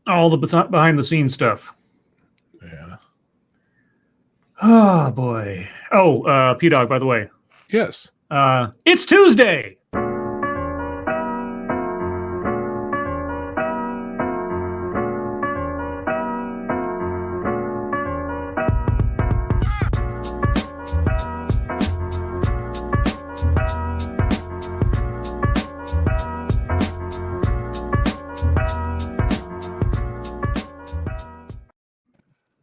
All the behind the scenes stuff. Yeah. Oh boy. Oh, P-Dog, by the way. Yes. It's Tuesday.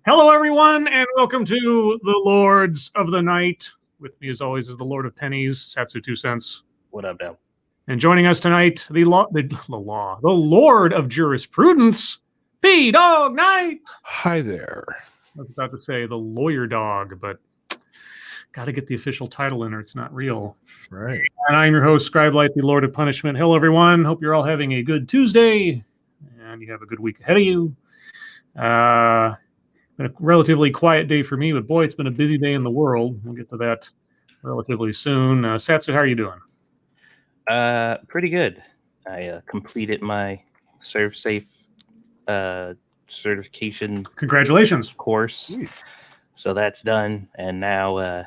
Hello, everyone, and welcome to the Lords of the Night. With me, as always, is the Lord of Pennies, Satsu 2 cents. What up, Dale? And joining us tonight, the Lord of Jurisprudence, Dawg Knight. Hi there. I was about to say the lawyer dog, but got to get the official title in or it's not real. Right. And I'm your host, Scribe, the Lord of Punishment. Hello, everyone. Hope you're all having a good Tuesday and you have a good week ahead of you. Been a relatively quiet day for me, but boy, it's been a busy day in the world. We'll get to that relatively soon. Satsu, how are you doing? Pretty good. I completed my ServSafe certification. Congratulations. Course. So that's done, and now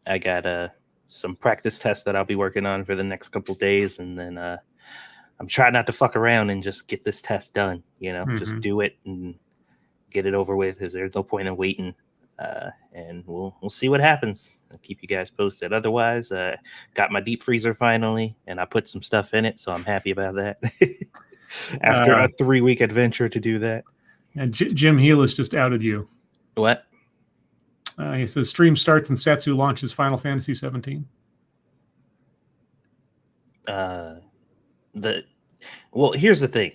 I got some practice tests that I'll be working on for the next couple days, and then I'm trying not to fuck around and just get this test done. Just do it and get it over with, because there's no point in waiting. And we'll see what happens. I'll keep you guys posted. Otherwise, got my deep freezer finally, and I put some stuff in it, so I'm happy about that. After a 3-week adventure to do that. And Jim Healis just outed you. What? He says stream starts and Satsu launches Final Fantasy 17. Well, here's the thing.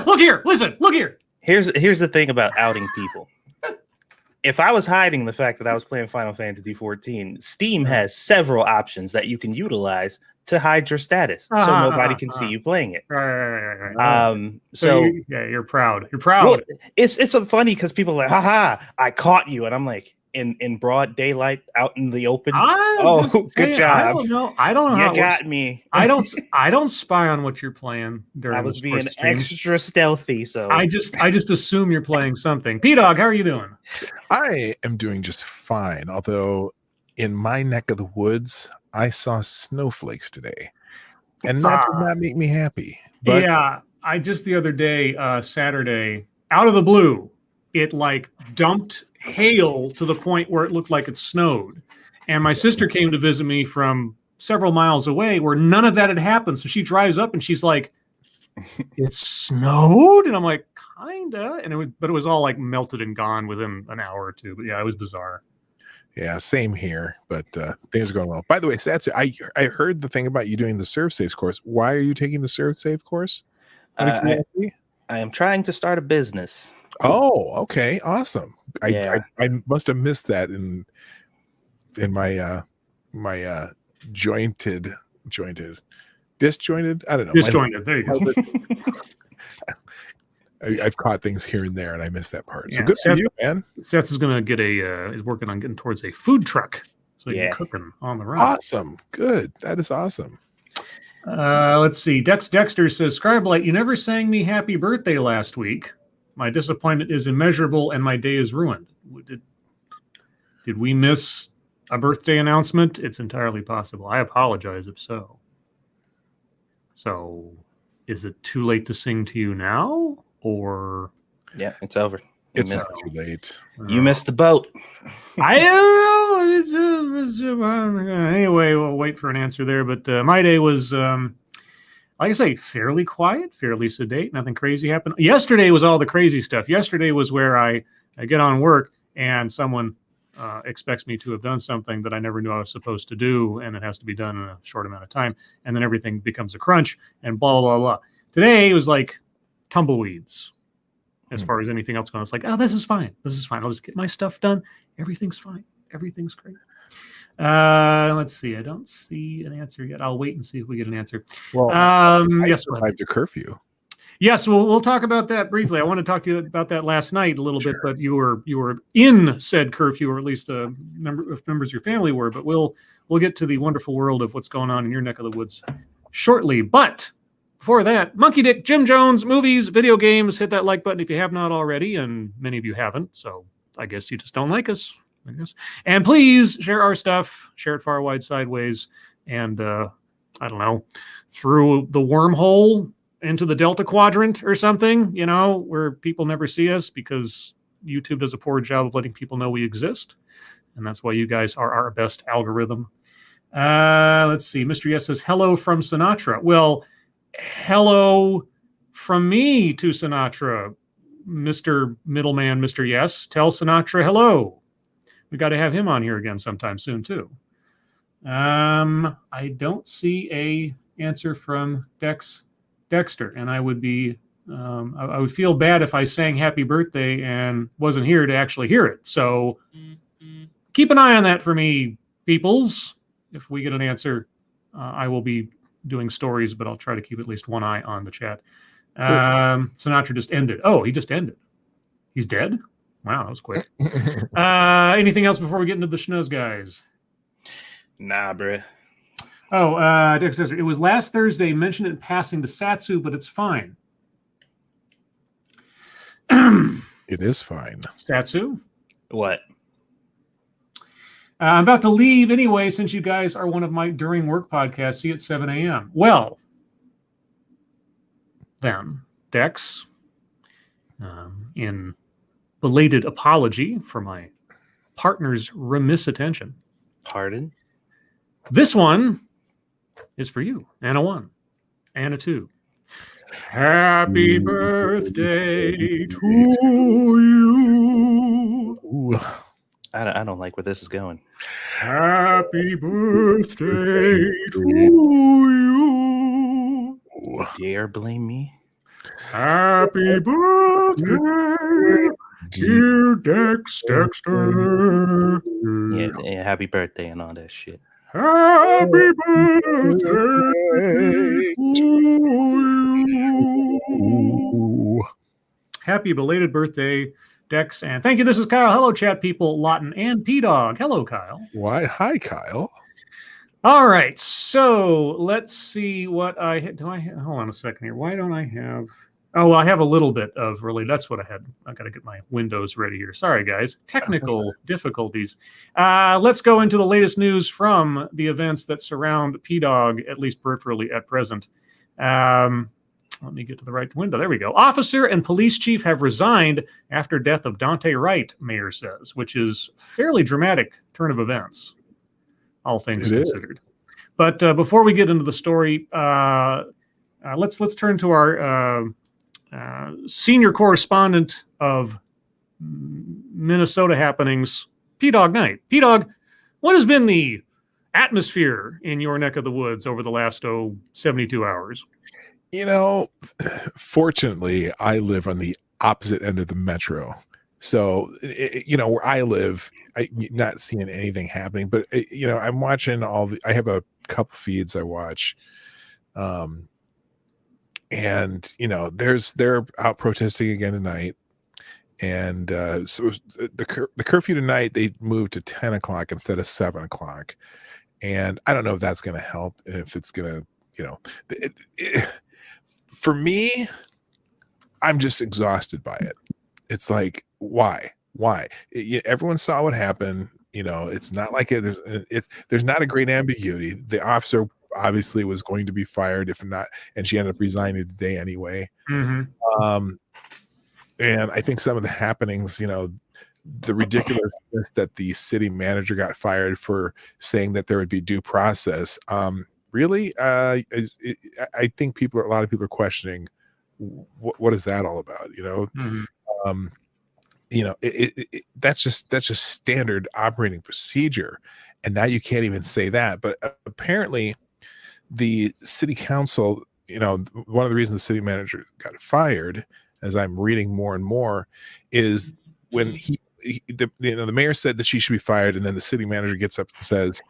Look here. Listen. Look here. Here's the thing about outing people. If I was hiding the fact that I was playing Final Fantasy 14, Steam has several options that you can utilize to hide your status, so nobody can see you playing it. Right. So you're proud. You're proud. Well, it's so funny because people are like, haha, I caught you, and I'm like, in broad daylight, out in the open. Good job. I don't know. You got me. I don't spy on what you're playing. I was being extra stealthy, so I just assume you're playing something. P-Dog, how are you doing? I am doing just fine. Although in my neck of the woods, I saw snowflakes today, and that did not make me happy. But yeah, I just the other day, Saturday, out of the blue, it like dumped hail to the point where it looked like it snowed. And my sister came to visit me from several miles away where none of that had happened. So she drives up and she's like, it snowed? And I'm like, kinda. But it was all like melted and gone within an hour or two. But yeah, it was bizarre. Yeah, same here. But things are going well. By the way, Satsu, I heard the thing about you doing the ServSafe course. Why are you taking the ServSafe course? I am trying to start a business. Oh, okay, awesome. Yeah. I must have missed that in my my disjointed. I don't know. Disjointed. There you go. I've caught things here and there, and I missed that part. So Yeah, good for you, man. Seth is going to is working on getting towards a food truck, so you can cook them on the run. Awesome, good. That is awesome. Let's see. Dexter says, Scribe, you never sang me happy birthday last week. My disappointment is immeasurable, and my day is ruined. Did we miss a birthday announcement? It's entirely possible. I apologize if so. So, is it too late to sing to you now, or? Yeah, it's over. It's not too late. You missed the boat. I don't know. Anyway, we'll wait for an answer there. But my day was, like I say, fairly quiet, fairly sedate. Nothing crazy happened. Yesterday was all the crazy stuff. Yesterday was where I get on work and someone expects me to have done something that I never knew I was supposed to do, and it has to be done in a short amount of time. And then everything becomes a crunch and blah, blah, blah. Today it was like tumbleweeds as far as anything else going. It's like, oh, this is fine. This is fine. I'll just get my stuff done. Everything's fine. Everything's great. Let's see. I don't see an answer yet. I'll wait and see if we get an answer. Well, yes, survived a curfew. Yes, we'll talk about that briefly. I want to talk to you about that last night a little bit, but you were in said curfew, or at least members of your family were. But we'll get to the wonderful world of what's going on in your neck of the woods shortly. But Before that, Monkey Dick, Jim Jones, movies, video games. Hit that like button if you have not already, and many of you haven't. So I guess you just don't like us. I guess. And please share our stuff. Share it far, wide, sideways, and I don't know, through the wormhole into the Delta Quadrant or something. You know, where people never see us because YouTube does a poor job of letting people know we exist, and that's why you guys are our best algorithm. Let's see. Mr. Yes says hello from Sinatra. Well. Hello from me to Sinatra, Mr. Middleman, Mr. Yes. Tell Sinatra hello. We got to have him on here again sometime soon, too. I don't see a answer from Dexter, and I would be I would feel bad if I sang happy birthday and wasn't here to actually hear it. So keep an eye on that for me, peoples. If we get an answer, I will be doing stories, but I'll try to keep at least one eye on the chat. Sinatra just ended. Oh, he just ended. He's dead? Wow, that was quick. Anything else before we get into the schnoz, guys? Nah, bruh. Oh, Dick says, it was last Thursday, mentioned it in passing to Satsu, but it's fine. It is fine. Satsu? What? I'm about to leave anyway, since you guys are one of my during work podcasts. See you at 7 a.m. Well, then, Dex, in belated apology for my partner's remiss attention. Pardon? This one is for you, and a 1, and a 2. Happy birthday to you. Ooh. I don't like where this is going. Happy birthday to you. Dare blame me? Happy birthday, dear Dexter. Yeah, happy birthday and all that shit. Happy birthday to you. Happy belated birthday, Dex, and thank you. This is Kyle. Hello, chat people, Lawton and P-Dog. Hello, Kyle. Why? Hi, Kyle. All right, so let's see what I do. Hold on a second here. Why don't I have? Oh, I have a little bit of related. That's what I had. I got to get my windows ready here. Sorry, guys. Technical difficulties. Let's go into the latest news from the events that surround P-Dog, at least peripherally at present. Let me get to the right window. There we go. Officer and police chief have resigned after death of Dante Wright, mayor says, which is fairly dramatic turn of events, all things considered. But before we get into the story, let's turn to our senior correspondent of Minnesota happenings, Dawg Knight. Dawg, what has been the atmosphere in your neck of the woods over the last 72 hours? You know, fortunately, I live on the opposite end of the metro. So, where I live, I'm not seeing anything happening. But, I'm watching I have a couple feeds I watch. And, they're out protesting again tonight. And so the curfew tonight, they moved to 10 o'clock instead of 7 o'clock. And I don't know if that's going to help, if it's going to, for me, I'm just exhausted by it. It's like, why? Everyone saw what happened. It's not like there's not a great ambiguity. The officer obviously was going to be fired, if not, and she ended up resigning today anyway. Mm-hmm. And I think some of the happenings, the ridiculousness that the city manager got fired for saying that there would be due process. Really, I think a lot of people are questioning what is that all about? Mm-hmm. That's just standard operating procedure, and now you can't even say that. But apparently, the city council, one of the reasons the city manager got fired, as I'm reading more and more, is when the mayor said that she should be fired, and then the city manager gets up and says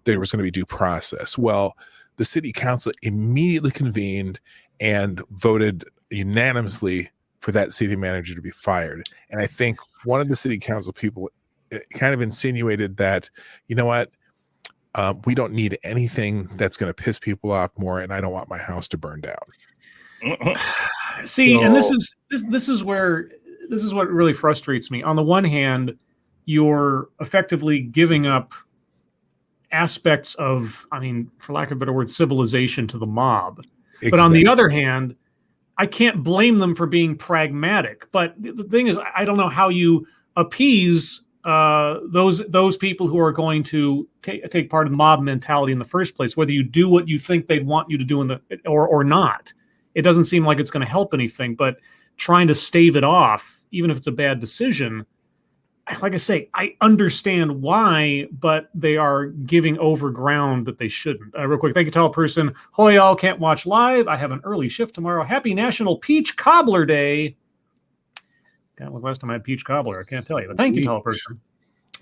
there was going to be due process. Well, the city council immediately convened and voted unanimously for that city manager to be fired. And I think one of the city council people kind of insinuated that, We don't need anything that's going to piss people off more, and I don't want my house to burn down. See, and this is where this is what really frustrates me. On the one hand, you're effectively giving up aspects of, I mean, for lack of a better word, civilization to the mob. Exactly. But on the other hand, I can't blame them for being pragmatic. But the thing is, I don't know how you appease those people who are going to take part in the mob mentality in the first place, whether you do what you think they'd want you to do or not. It doesn't seem like it's going to help anything, but trying to stave it off, even if it's a bad decision, like I say, I understand why, but they are giving over ground that they shouldn't. Real quick, thank you, tall person. Hoy, y'all can't watch live. I have an early shift tomorrow. Happy National Peach Cobbler Day. God, when last time I had peach cobbler, I can't tell you. But thank you, tall person.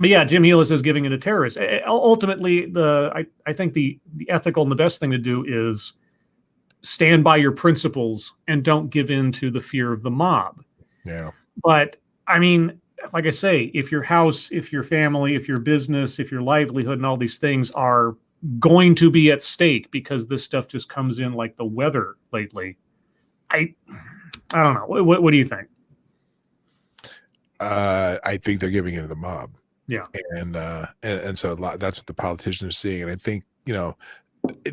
But yeah, Jim Healis is giving it a terrorist. Ultimately, I think the ethical and the best thing to do is stand by your principles and don't give in to the fear of the mob. Yeah. But I mean, like I say, if your house, if your family, if your business, if your livelihood and all these things are going to be at stake because this stuff just comes in like the weather lately, I don't know. What do you think? I think they're giving it to the mob. Yeah. And so that's what the politicians are seeing. And I think,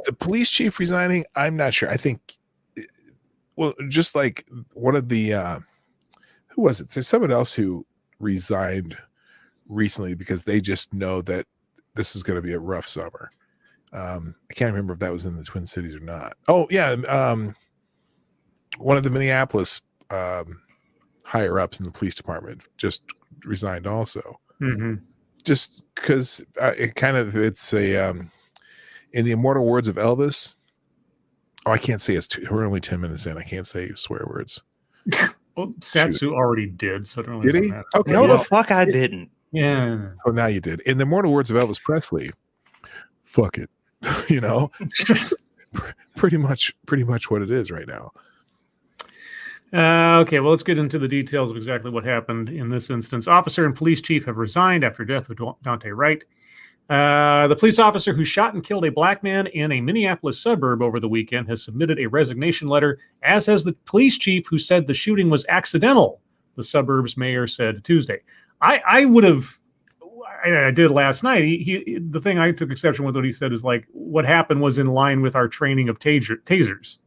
the police chief resigning, I'm not sure. I think, well, just like one of the, who was it? There's someone else who resigned recently because they just know that this is going to be a rough summer. I can't remember if that was in the Twin Cities or not. Oh yeah. One of the Minneapolis, higher ups in the police department just resigned also. Mm-hmm. Just because it's a, in the immortal words of Elvis, I can't say we're only 10 minutes in. I can't say swear words. Well, Satsu already did, so I don't did really he? matter. Okay. No, the fuck I didn't. Yeah. Oh, now you did. In the immortal words of Elvis Presley, fuck it. Pretty much what it is right now. Okay, well, let's get into the details of exactly what happened in this instance. Officer and police chief have resigned after death of Dante Wright. The police officer who shot and killed a black man in a Minneapolis suburb over the weekend has submitted a resignation letter, as has the police chief who said the shooting was accidental, the suburb's mayor said Tuesday. I did last night. The thing I took exception with what he said is like, what happened was in line with our training of tasers.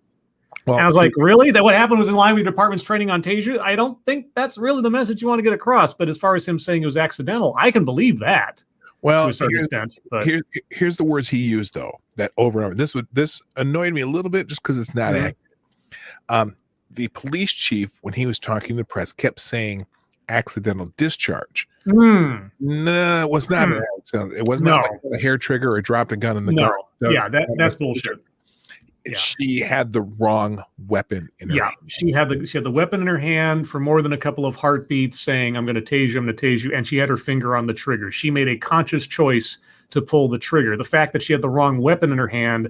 Well, and I was like, really? That what happened was in line with your department's training on tasers? I don't think that's really the message you want to get across. But as far as him saying it was accidental, I can believe that. Well, to a certain extent. But here's the words he used though. That over and over. This annoyed me a little bit just because it's not accurate. The police chief, when he was talking to the press, kept saying accidental discharge. No, it was not an accident. It was not like a hair trigger or dropped a gun in the gun. Yeah, that's bullshit. Yeah. She had the wrong weapon in her hand. She had the weapon in her hand for more than a couple of heartbeats saying, I'm going to tase you, I'm going to tase you. And she had her finger on the trigger. She made a conscious choice to pull the trigger. The fact that she had the wrong weapon in her hand,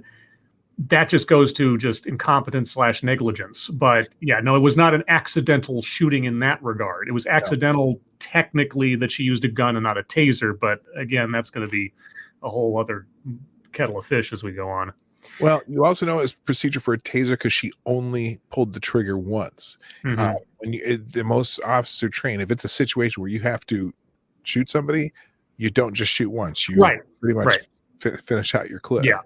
that just goes to just incompetence / negligence. But yeah, no, it was not an accidental shooting in that regard. It was accidental technically that she used a gun and not a taser. But again, that's going to be a whole other kettle of fish as we go on. Well, you also know it's procedure for a taser because she only pulled the trigger once. When the most officer trained, if it's a situation where you have to shoot somebody, you don't just shoot once. You pretty much finish out your clip. Yeah.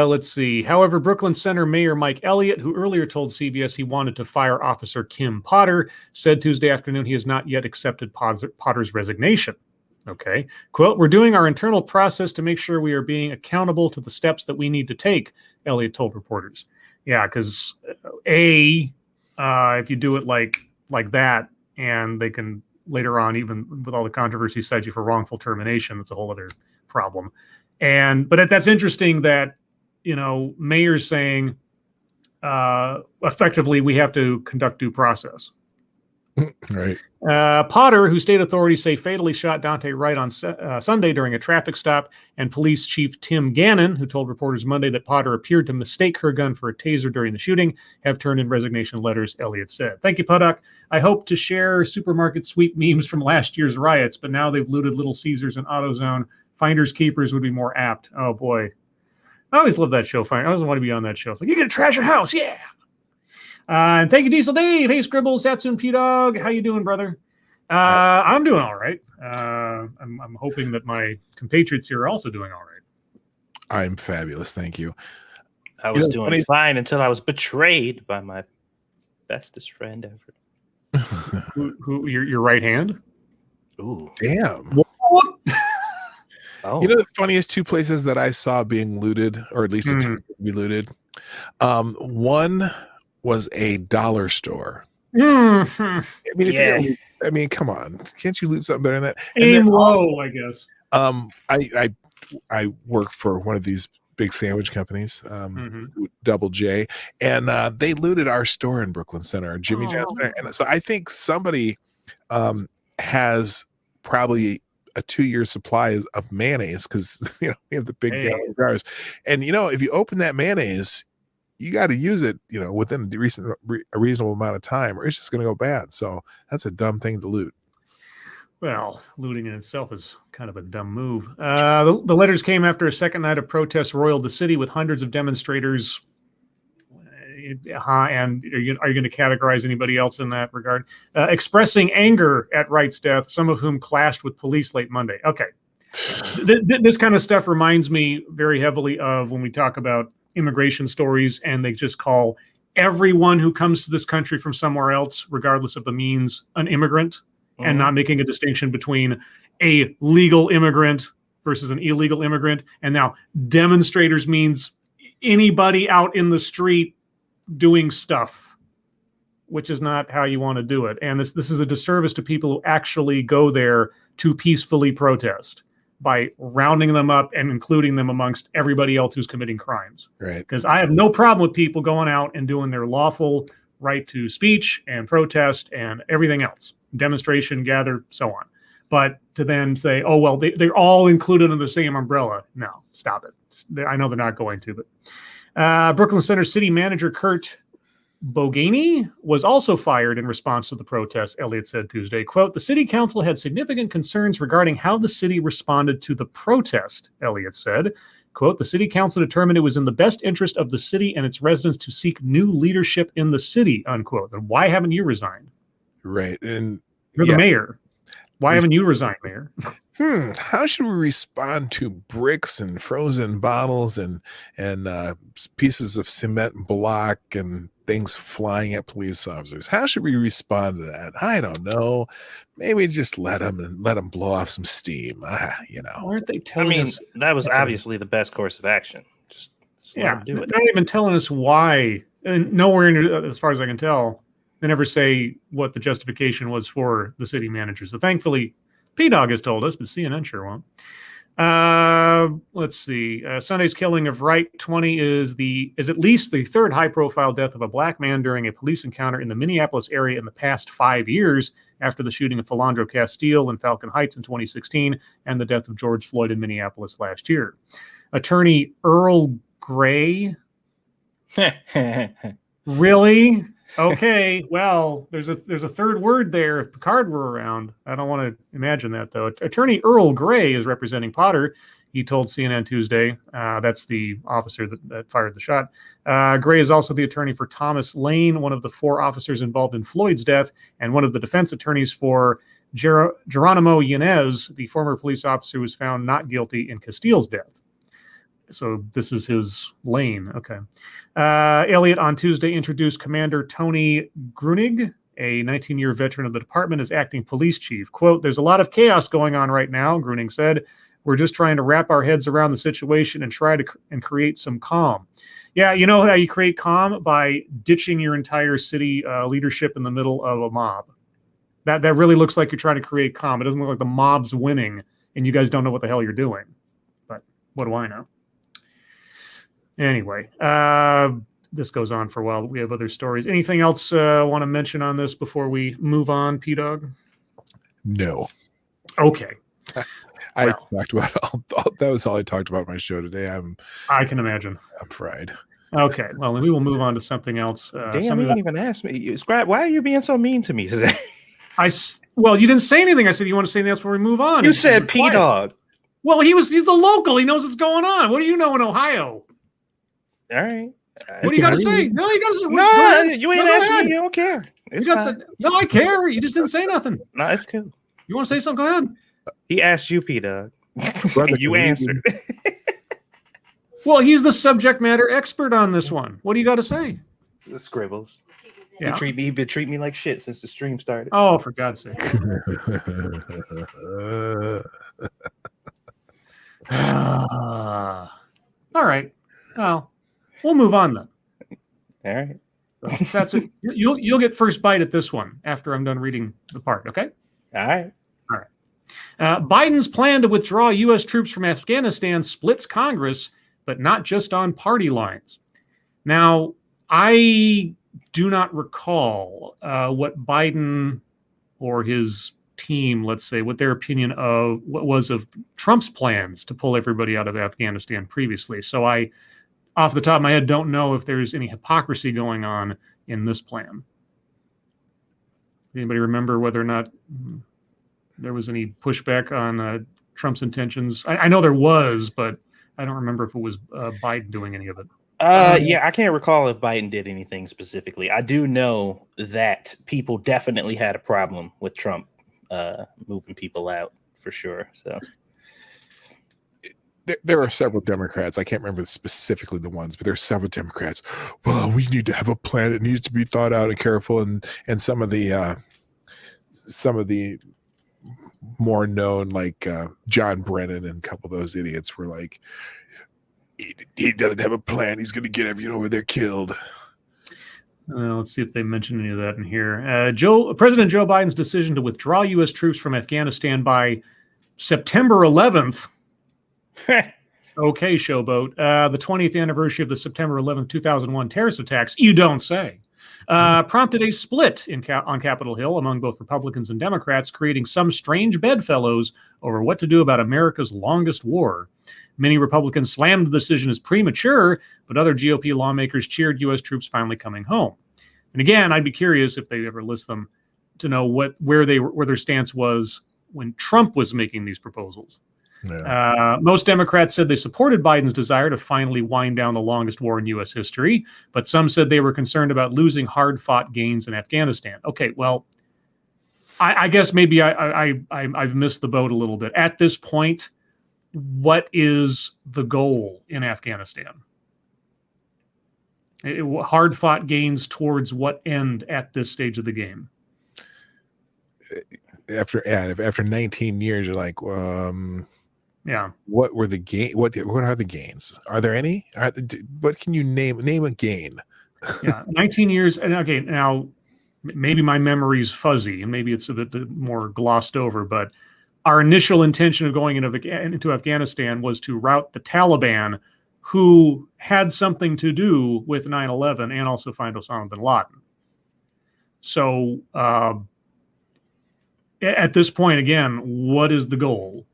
Let's see. However, Brooklyn Center Mayor Mike Elliott, who earlier told CBS he wanted to fire Officer Kim Potter, said Tuesday afternoon he has not yet accepted Potter's resignation. Okay. Quote, we're doing our internal process to make sure we are being accountable to the steps that we need to take, Elliott told reporters. Yeah, because if you do it like that, and they can later on, even with all the controversy, cite you for wrongful termination, that's a whole other problem. But that's interesting that, mayor's saying effectively we have to conduct due process. Right. Potter, who state authorities say fatally shot Dante Wright on Sunday during a traffic stop, and police chief Tim Gannon, who told reporters Monday that Potter appeared to mistake her gun for a taser during the shooting, have turned in resignation letters, Elliott said. Thank you, Puddock. I hope to share supermarket sweep memes from last year's riots, but now they've looted Little Caesars and AutoZone. Finders Keepers would be more apt. Oh boy, I always love that show. I always want to be on that show. It's like, you're gonna trash your house, yeah. And thank you, Diesel Dave. Hey, Scribble, Satsu, and P-Dog. How you doing, brother? I'm doing all right. I'm hoping that my compatriots here are also doing all right. I'm fabulous, thank you. I was doing fine until I was betrayed by my bestest friend ever. Who your right hand? Ooh, damn. Oh. You know the funniest two places that I saw being looted, or at least attempted to be looted? One was a dollar store. I mean, come on. Can't you loot something better than that? Aim low, I guess. I work for one of these big sandwich companies, Double J, and they looted our store in Brooklyn Center, Jimmy John's Center. And so I think somebody has probably a 2-year supply of mayonnaise, because we have the big gallon jars. And if you open that mayonnaise, you got to use it, within a reasonable amount of time, or it's just going to go bad. So that's a dumb thing to loot. Well, looting in itself is kind of a dumb move. The letters came after a second night of protests roiled the city with hundreds of demonstrators. And are you going to categorize anybody else in that regard? Expressing anger at Wright's death, some of whom clashed with police late Monday. Okay. This kind of stuff reminds me very heavily of when we talk about immigration stories, and they just call everyone who comes to this country from somewhere else, regardless of the means, an immigrant, and not making a distinction between a legal immigrant versus an illegal immigrant. And now demonstrators means anybody out in the street doing stuff, which is not how you want to do it. And this is a disservice to people who actually go there to peacefully protest by rounding them up and including them amongst everybody else who's committing crimes. Right. Because I have no problem with people going out and doing their lawful right to speech and protest and everything else, demonstration, gather, so on. But to then say, oh, well, they're all included in the same umbrella. No, stop it. I know they're not going to, but Brooklyn Center City Manager Kurt Bogani was also fired in response to the protests, Elliott said Tuesday. Quote, the city council had significant concerns regarding how the city responded to the protest, Elliott said. Quote, the city council determined it was in the best interest of the city and its residents to seek new leadership in the city, unquote. And why haven't you resigned? Right. And you're the mayor. Why haven't you resigned, Mayor? How should we respond to bricks and frozen bottles and pieces of cement block and things flying at police officers? How should we respond to that? I don't know. Maybe just let them blow off some steam. Aren't they telling us? That was obviously the best course of action. Just let them do it. They're not even telling us why. And nowhere in, as far as I can tell, they never say what the justification was for the city manager. So thankfully, P-Dog has told us, but CNN sure won't. Let's see. Sunday's killing of Wright 20 is at least the third high-profile death of a black man during a police encounter in the Minneapolis area in the past 5 years, after the shooting of Philandro Castile in Falcon Heights in 2016 and the death of George Floyd in Minneapolis last year. Attorney Earl Gray. Really? Okay, well, there's a third word there. If Picard were around, I don't want to imagine that, though. Attorney Earl Gray is representing Potter. He told CNN Tuesday. That's the officer that fired the shot. Gray is also the attorney for Thomas Lane, one of the 4 officers involved in Floyd's death, and one of the defense attorneys for Geronimo Yanez, the former police officer who was found not guilty in Castile's death. So this is his lane. Okay. Elliott on Tuesday introduced Commander Tony Grunig, a 19-year veteran of the department, as acting police chief. Quote, there's a lot of chaos going on right now, Grunig said. We're just trying to wrap our heads around the situation and try to create some calm. Yeah, you know how you create calm? By ditching your entire city leadership in the middle of a mob. That really looks like you're trying to create calm. It doesn't look like the mob's winning and you guys don't know what the hell you're doing. But what do I know? Anyway, this goes on for a while. We have other stories. Anything else want to mention on this before we move on, P-Dog? No. Okay. I talked about that was all I talked about in my show today. I can imagine. I'm fried. Okay. Well, then we will move on to something else. Damn, you didn't even ask me. Scribe, why are you being so mean to me today? Well, you didn't say anything. I said you want to say anything else before we move on. You said P-Dog. Well, he's the local. He knows what's going on. What do you know in Ohio? All right. What do you got to say? No, you got to say. No, go ahead. you ain't go asking ahead. me. You don't care. It's You fine. no, I care. You just didn't say nothing. No, it's cool. You want to say something? Go ahead. He asked you, Peter. Brother, You answered. Well, he's the subject matter expert on this one. What do you got to say? The scribbles. Yeah. He been treating me like shit since the stream started. Oh, for God's sake. All right. Well, we'll move on then. All right. So, Satsu, you'll get first bite at this one after I'm done reading the part, okay? All right. Biden's plan to withdraw U.S. troops from Afghanistan splits Congress, but not just on party lines. Now, I do not recall what Biden or his team, let's say, what their opinion of what was of Trump's plans to pull everybody out of Afghanistan previously. So I, off the top of my head, don't know if there's any hypocrisy going on in this plan. Anybody remember whether or not there was any pushback on Trump's intentions? I know there was, but I don't remember if it was Biden doing any of it. Yeah, I can't recall if Biden did anything specifically. I do know that people definitely had a problem with Trump moving people out for sure. So there are several Democrats. I can't remember specifically the ones, but there are several Democrats. Well, we need to have a plan. It needs to be thought out and careful. And some of the more known, like John Brennan and a couple of those idiots were like, he doesn't have a plan. He's going to get everyone over there killed. Let's see if they mention any of that in here. President Joe Biden's decision to withdraw U.S. troops from Afghanistan by September 11th. Okay, showboat. The 20th anniversary of the September 11th, 2001 terrorist attacks, you don't say, prompted a split on Capitol Hill among both Republicans and Democrats, creating some strange bedfellows over what to do about America's longest war. Many Republicans slammed the decision as premature, but other GOP lawmakers cheered U.S. troops finally coming home. And again, I'd be curious if they ever list them to know where their stance was when Trump was making these proposals. Yeah. Most Democrats said they supported Biden's desire to finally wind down the longest war in U.S. history, but some said they were concerned about losing hard-fought gains in Afghanistan. Okay, well, I guess maybe I've missed the boat a little bit. At this point, what is the goal in Afghanistan? Hard-fought gains towards what end at this stage of the game? After 19 years, you're like, yeah. What were the gain? What are the gains? Are there any? What can you name a gain? Yeah, 19 years. And okay, now maybe my memory's fuzzy and maybe it's a bit more glossed over, but our initial intention of going into Afghanistan was to rout the Taliban, who had something to do with 9/11 and also find Osama bin Laden. So at this point, again, what is the goal?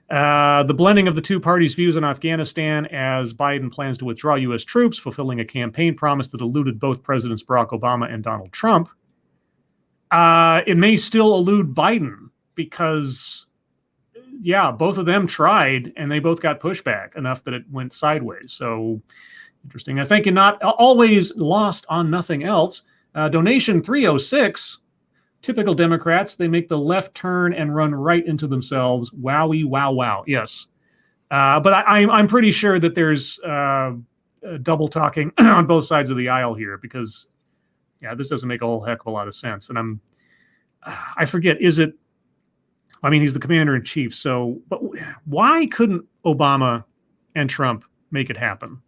The blending of the two parties' views on Afghanistan as Biden plans to withdraw U.S. troops, fulfilling a campaign promise that eluded both Presidents Barack Obama and Donald Trump. It may still elude Biden because, yeah, both of them tried and they both got pushback enough that it went sideways. So interesting. I think you're not always lost on nothing else. Donation 306. Typical Democrats, they make the left turn and run right into themselves. Wowie, wow, wow. Yes. But I'm pretty sure that there's double talking on both sides of the aisle here because, yeah, this doesn't make a whole heck of a lot of sense. And I forget, is it, I mean, he's the commander in chief. So, but why couldn't Obama and Trump make it happen?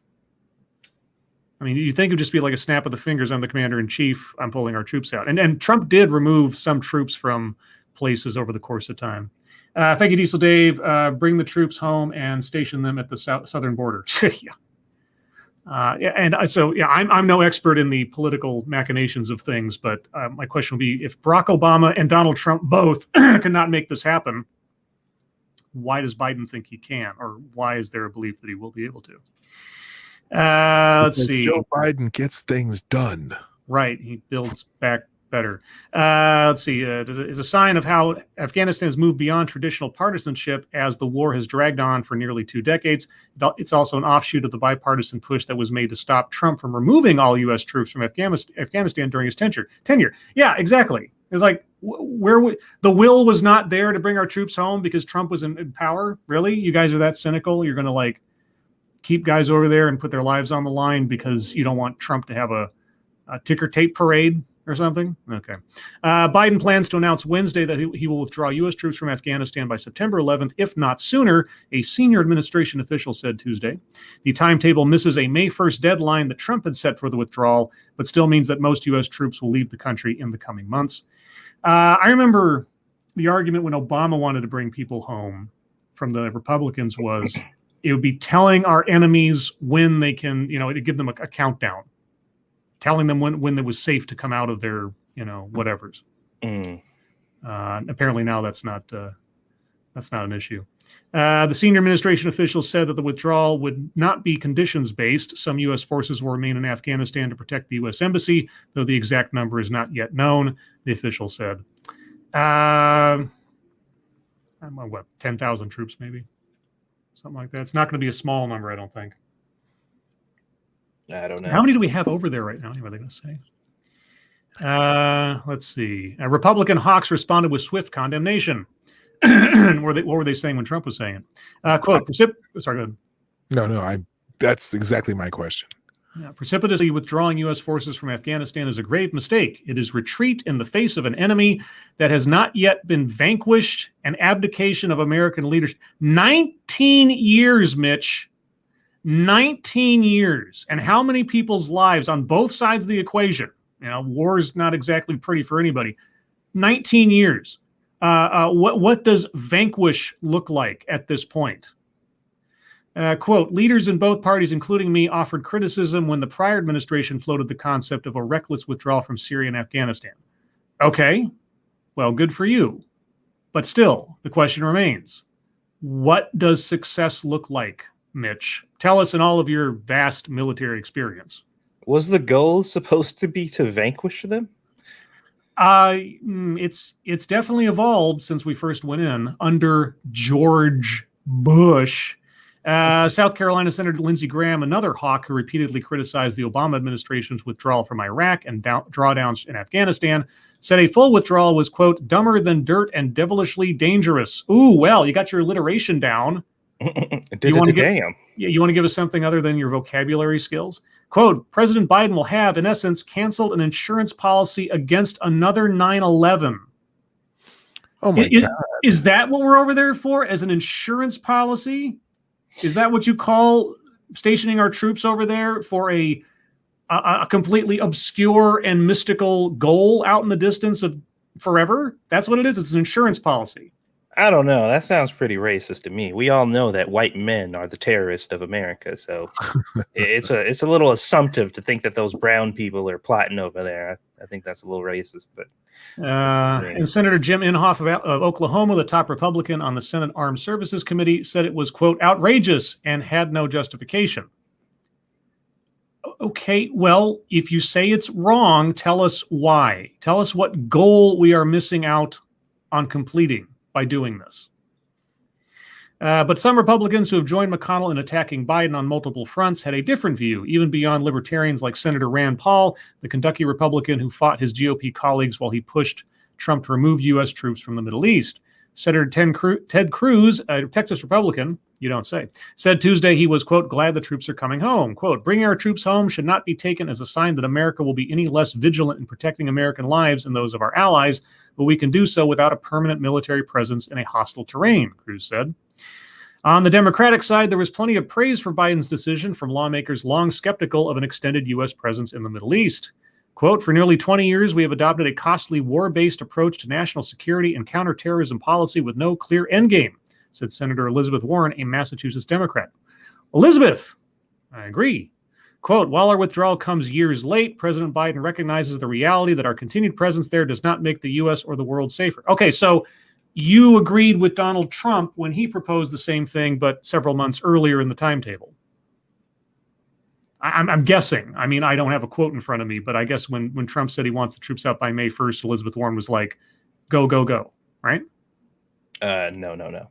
I mean, you think it would just be like a snap of the fingers. I'm the commander in chief. I'm pulling our troops out. And Trump did remove some troops from places over the course of time. Thank you, Diesel Dave. Bring the troops home and station them at the southern border. Yeah. I'm no expert in the political machinations of things, but my question would be, if Barack Obama and Donald Trump both cannot make this happen, why does Biden think he can? Or why is there a belief that he will be able to? Let's see. Joe Biden gets things done. Right. He builds back better. Let's see. Is a sign of how Afghanistan has moved beyond traditional partisanship as the war has dragged on for nearly 2 decades. It's also an offshoot of the bipartisan push that was made to stop Trump from removing all U.S. troops from Afghanistan during his tenure. Yeah, exactly. It was like the will was not there to bring our troops home because Trump was in power. Really, you guys are that cynical? You're going to like keep guys over there and put their lives on the line because you don't want Trump to have a ticker tape parade or something? Okay. Biden plans to announce Wednesday that he will withdraw U.S. troops from Afghanistan by September 11th, if not sooner, a senior administration official said Tuesday. The timetable misses a May 1st deadline that Trump had set for the withdrawal, but still means that most U.S. troops will leave the country in the coming months. I remember the argument when Obama wanted to bring people home from the Republicans was it would be telling our enemies when they can, it'd give them a countdown. Telling them when it was safe to come out of their, whatevers. Apparently now that's not an issue. The senior administration officials said that the withdrawal would not be conditions-based. Some U.S. forces will remain in Afghanistan to protect the U.S. embassy, though the exact number is not yet known, the official said. 10,000 troops maybe? Something like that. It's not going to be a small number, I don't think. I don't know. How many do we have over there right now? What are they going to say? Let's see. Republican hawks responded with swift condemnation. What were they saying when Trump was saying it? Quote, sorry, go ahead. No, that's exactly my question. Precipitously withdrawing U.S. forces from Afghanistan is a grave mistake. It is retreat in the face of an enemy that has not yet been vanquished, an abdication of American leadership. 19 years, Mitch. 19 years. And how many people's lives on both sides of the equation? War's not exactly pretty for anybody. 19 years. What does vanquish look like at this point? Quote, leaders in both parties, including me, offered criticism when the prior administration floated the concept of a reckless withdrawal from Syria and Afghanistan. Okay, well, good for you. But still, the question remains, what does success look like, Mitch? Tell us in all of your vast military experience. Was the goal supposed to be to vanquish them? It's definitely evolved since we first went in under George Bush. South Carolina Senator Lindsey Graham, another hawk who repeatedly criticized the Obama administration's withdrawal from Iraq and drawdowns in Afghanistan, said a full withdrawal was, quote, dumber than dirt and devilishly dangerous. Ooh, well, you got your alliteration down. You want to give us something other than your vocabulary skills? Quote, President Biden will have, in essence, canceled an insurance policy against another 9/11. Oh, my God. Is that what we're over there for, as an insurance policy? Is that what you call stationing our troops over there for a completely obscure and mystical goal out in the distance of forever? That's what it is. It's an insurance policy. I don't know. That sounds pretty racist to me. We all know that white men are the terrorists of America, so it's a little assumptive to think that those brown people are plotting over there. I think that's a little racist, but. And Senator Jim Inhofe of Oklahoma, the top Republican on the Senate Armed Services Committee, said it was, quote, outrageous and had no justification. Okay, well, if you say it's wrong, tell us why. Tell us what goal we are missing out on completing by doing this. But some Republicans who have joined McConnell in attacking Biden on multiple fronts had a different view, even beyond libertarians like Senator Rand Paul, the Kentucky Republican who fought his GOP colleagues while he pushed Trump to remove U.S. troops from the Middle East. Senator Ted Cruz, a Texas Republican, you don't say, said Tuesday he was, quote, glad the troops are coming home. Quote, bringing our troops home should not be taken as a sign that America will be any less vigilant in protecting American lives and those of our allies, but we can do so without a permanent military presence in a hostile terrain, Cruz said. On the Democratic side, there was plenty of praise for Biden's decision from lawmakers long skeptical of an extended U.S. presence in the Middle East. Quote, for nearly 20 years, we have adopted a costly war-based approach to national security and counterterrorism policy with no clear endgame, said Senator Elizabeth Warren, a Massachusetts Democrat. Elizabeth, I agree. Quote, while our withdrawal comes years late, President Biden recognizes the reality that our continued presence there does not make the U.S. or the world safer. Okay, so you agreed with Donald Trump when he proposed the same thing, but several months earlier in the timetable. I'm guessing. I mean, I don't have a quote in front of me, but I guess when Trump said he wants the troops out by May 1st, Elizabeth Warren was like, go, go, go, right? No. No.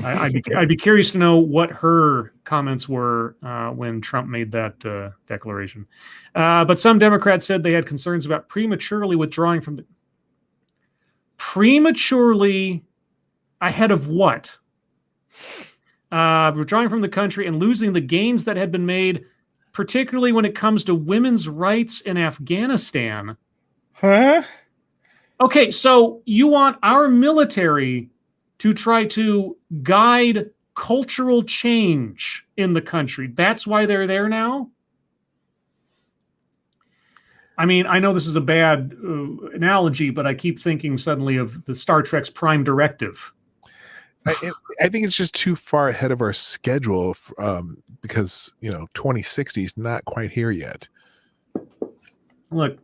I'd be curious to know what her comments were when Trump made that declaration. But some Democrats said they had concerns about prematurely withdrawing from the... Prematurely ahead of what? Withdrawing from the country and losing the gains that had been made, particularly when it comes to women's rights in Afghanistan. Huh? Okay, so you want our military to try to guide cultural change in the country. That's why they're there now? I mean, I know this is a bad analogy, but I keep thinking suddenly of the Star Trek's Prime Directive. I think it's just too far ahead of our schedule because 2060 is not quite here yet. Look,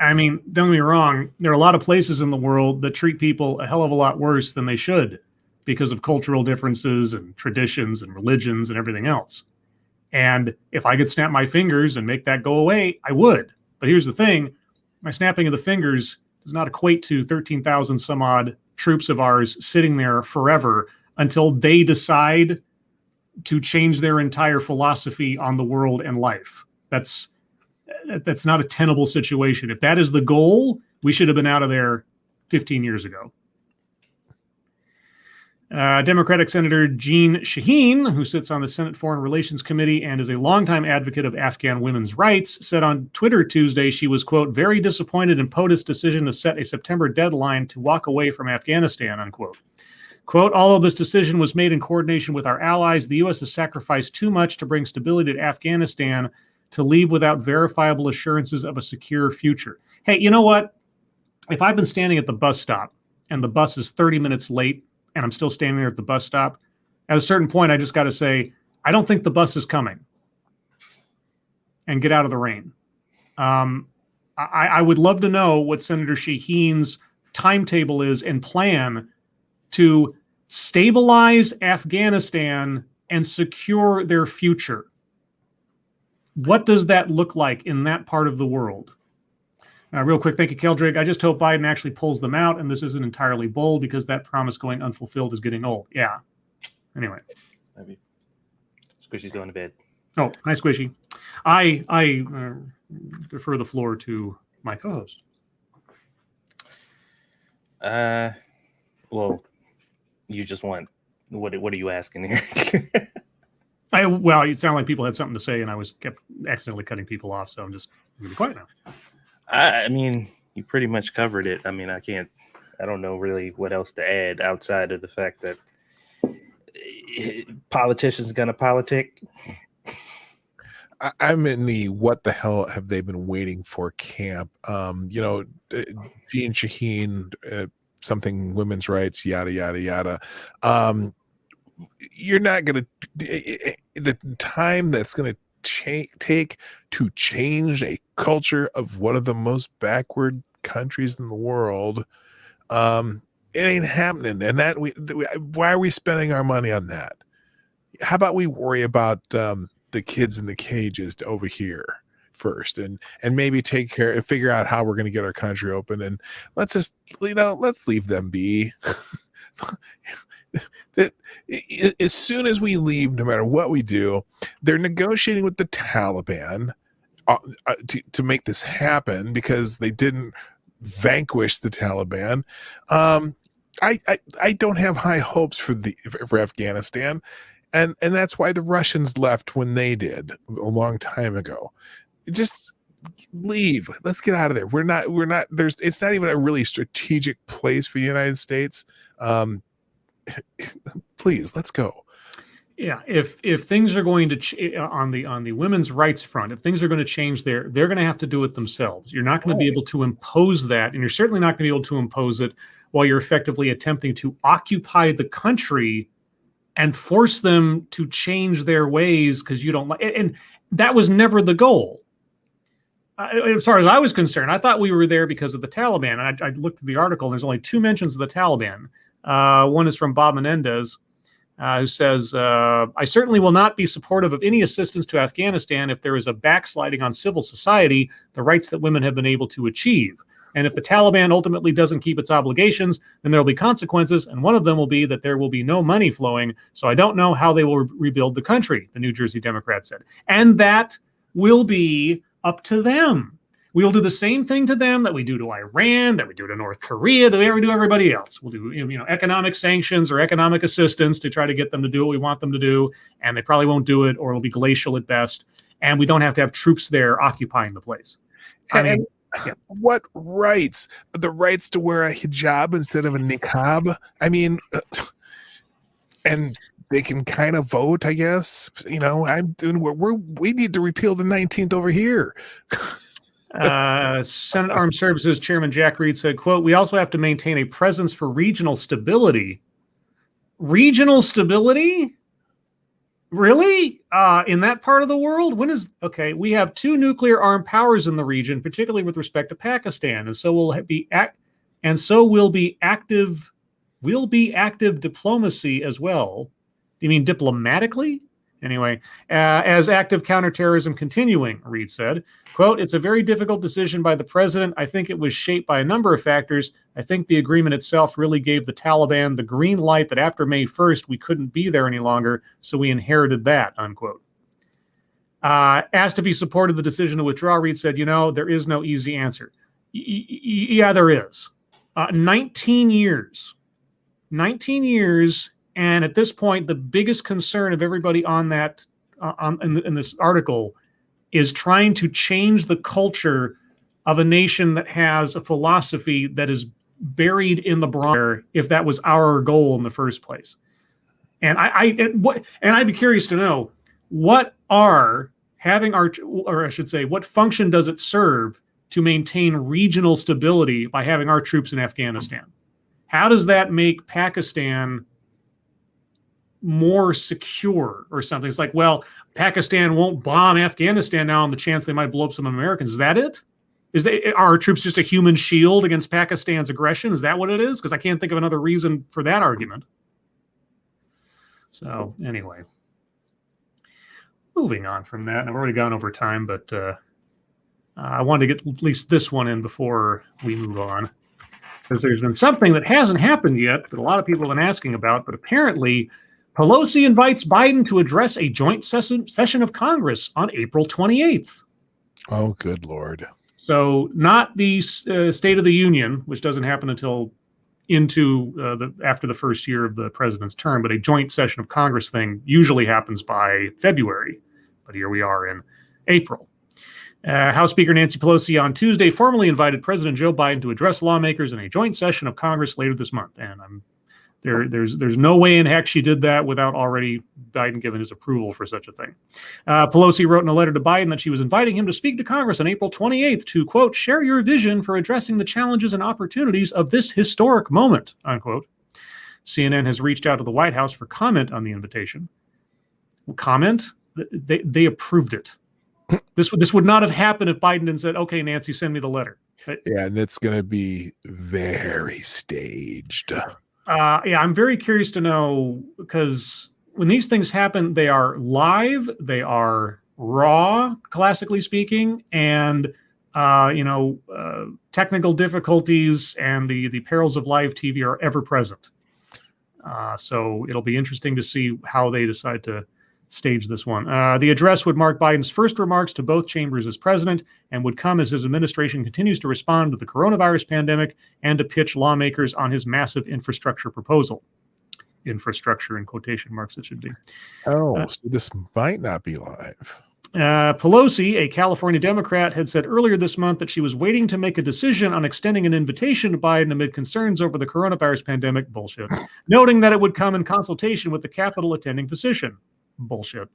I mean, don't get me wrong. There are a lot of places in the world that treat people a hell of a lot worse than they should because of cultural differences and traditions and religions and everything else. And if I could snap my fingers and make that go away, I would. But here's the thing. My snapping of the fingers does not equate to 13,000 some odd troops of ours sitting there forever until they decide to change their entire philosophy on the world and life. That's not a tenable situation. If that is the goal, we should have been out of there 15 years ago. Democratic Senator Jeanne Shaheen, who sits on the Senate Foreign Relations Committee and is a longtime advocate of Afghan women's rights, said on Twitter Tuesday she was, quote, very disappointed in POTUS' decision to set a September deadline to walk away from Afghanistan, unquote. Quote, although this decision was made in coordination with our allies, the U.S. has sacrificed too much to bring stability to Afghanistan to leave without verifiable assurances of a secure future. Hey, you know what? If I've been standing at the bus stop and the bus is 30 minutes late, and I'm still standing there at the bus stop, at a certain point, I just got to say, I don't think the bus is coming, and get out of the rain. I would love to know what Senator Shaheen's timetable is and plan to stabilize Afghanistan and secure their future. What does that look like in that part of the world? Real quick, thank you, Keldrig. I just hope Biden actually pulls them out, and this isn't entirely bold because that promise going unfulfilled is getting old. Yeah. Anyway. Maybe. Squishy's going to bed. Oh, hi, Squishy. I defer the floor to my co-host. Well, you just want what are you asking here? Well, it sounded like people had something to say, and I kept accidentally cutting people off, so I'm just going to be quiet now. I mean, you pretty much covered it. I mean, I don't know really what else to add outside of the fact that politicians gonna politic. I'm in the what the hell have they been waiting for camp. Jeanne Shaheen, something women's rights, yada, yada, yada. You're not going to, the time that's going to take to change a culture of one of the most backward countries in the world, it ain't happening. And why are we spending our money on that? How about we worry about the kids in the cages over here first, and maybe take care and figure out how we're going to get our country open, and let's just let's leave them be. As soon as we leave, no matter what we do, they're negotiating with the Taliban to make this happen because they didn't vanquish the Taliban. I don't have high hopes for Afghanistan, and that's why the Russians left when they did a long time ago. Just leave. Let's get out of there. We're not it's not even a really strategic place for the United States. Please, let's go. Yeah, if things are going to on the women's rights front, if things are going to change there, they're going to have to do it themselves. You're not going to be able to impose that, and you're certainly not going to be able to impose it while you're effectively attempting to occupy the country and force them to change their ways because you don't like it. And that was never the goal. As far as I was concerned, I thought we were there because of the Taliban. I looked at the article, and there's only 2 mentions of the Taliban. One is from Bob Menendez, who says, I certainly will not be supportive of any assistance to Afghanistan if there is a backsliding on civil society, the rights that women have been able to achieve. And if the Taliban ultimately doesn't keep its obligations, then there will be consequences, and one of them will be that there will be no money flowing, so I don't know how they will rebuild the country, the New Jersey Democrat said. And that will be up to them. We will do the same thing to them that we do to Iran, that we do to North Korea, that we do everybody else. We'll do economic sanctions or economic assistance to try to get them to do what we want them to do, and they probably won't do it, or it'll be glacial at best, and we don't have to have troops there occupying the place. I mean, yeah. What rights? The rights to wear a hijab instead of a niqab? I mean, and they can kind of vote, I guess. I'm doing we need to repeal the 19th over here. Senate Armed Services Chairman Jack Reed said, quote, we also have to maintain a presence for regional stability. Regional stability? Really? In that part of the world? We have 2 nuclear armed powers in the region, particularly with respect to Pakistan, and so will be active diplomacy as well. Do you mean diplomatically? Anyway, as active counterterrorism continuing, Reed said, quote, it's a very difficult decision by the president. I think it was shaped by a number of factors. I think the agreement itself really gave the Taliban the green light that after May 1st, we couldn't be there any longer, so we inherited that, unquote. Asked if he supported the decision to withdraw, Reed said, there is no easy answer. Yeah, there is. 19 years. 19 years. And at this point, the biggest concern of everybody on that, in this article, is trying to change the culture of a nation that has a philosophy that is buried in the Bronx, if that was our goal in the first place. And I'd be curious to know what function does it serve to maintain regional stability by having our troops in Afghanistan? How does that make Pakistan more secure or something? It's like, well, Pakistan won't bomb Afghanistan now on the chance they might blow up some Americans. Is that it? Are our troops just a human shield against Pakistan's aggression? Is that what it is? Because I can't think of another reason for that argument. So anyway, moving on from that. I've already gone over time, but I wanted to get at least this one in before we move on, because there's been something that hasn't happened yet that a lot of people have been asking about, but apparently Pelosi invites Biden to address a joint session of Congress on April 28th. Oh, good Lord. So not the State of the Union, which doesn't happen until after the first year of the president's term, but a joint session of Congress thing usually happens by February. But here we are in April. House Speaker Nancy Pelosi on Tuesday formally invited President Joe Biden to address lawmakers in a joint session of Congress later this month. And there's no way in heck she did that without already Biden giving his approval for such a thing. Pelosi wrote in a letter to Biden that she was inviting him to speak to Congress on April 28th to, quote, share your vision for addressing the challenges and opportunities of this historic moment, unquote. CNN has reached out to the White House for comment on the invitation. Comment? They approved it. This would not have happened if Biden had said, okay, Nancy, send me the letter. Yeah, and it's going to be very staged. I'm very curious to know, because when these things happen, they are live, they are raw, classically speaking, and technical difficulties and the perils of live TV are ever present. So it'll be interesting to see how they decide to stage this one. The address would mark Biden's first remarks to both chambers as president and would come as his administration continues to respond to the coronavirus pandemic and to pitch lawmakers on his massive infrastructure proposal. Infrastructure in quotation marks, it should be. So this might not be live. Pelosi, a California Democrat, had said earlier this month that she was waiting to make a decision on extending an invitation to Biden amid concerns over the coronavirus pandemic. Bullshit. Noting that it would come in consultation with the Capitol attending physician. Bullshit.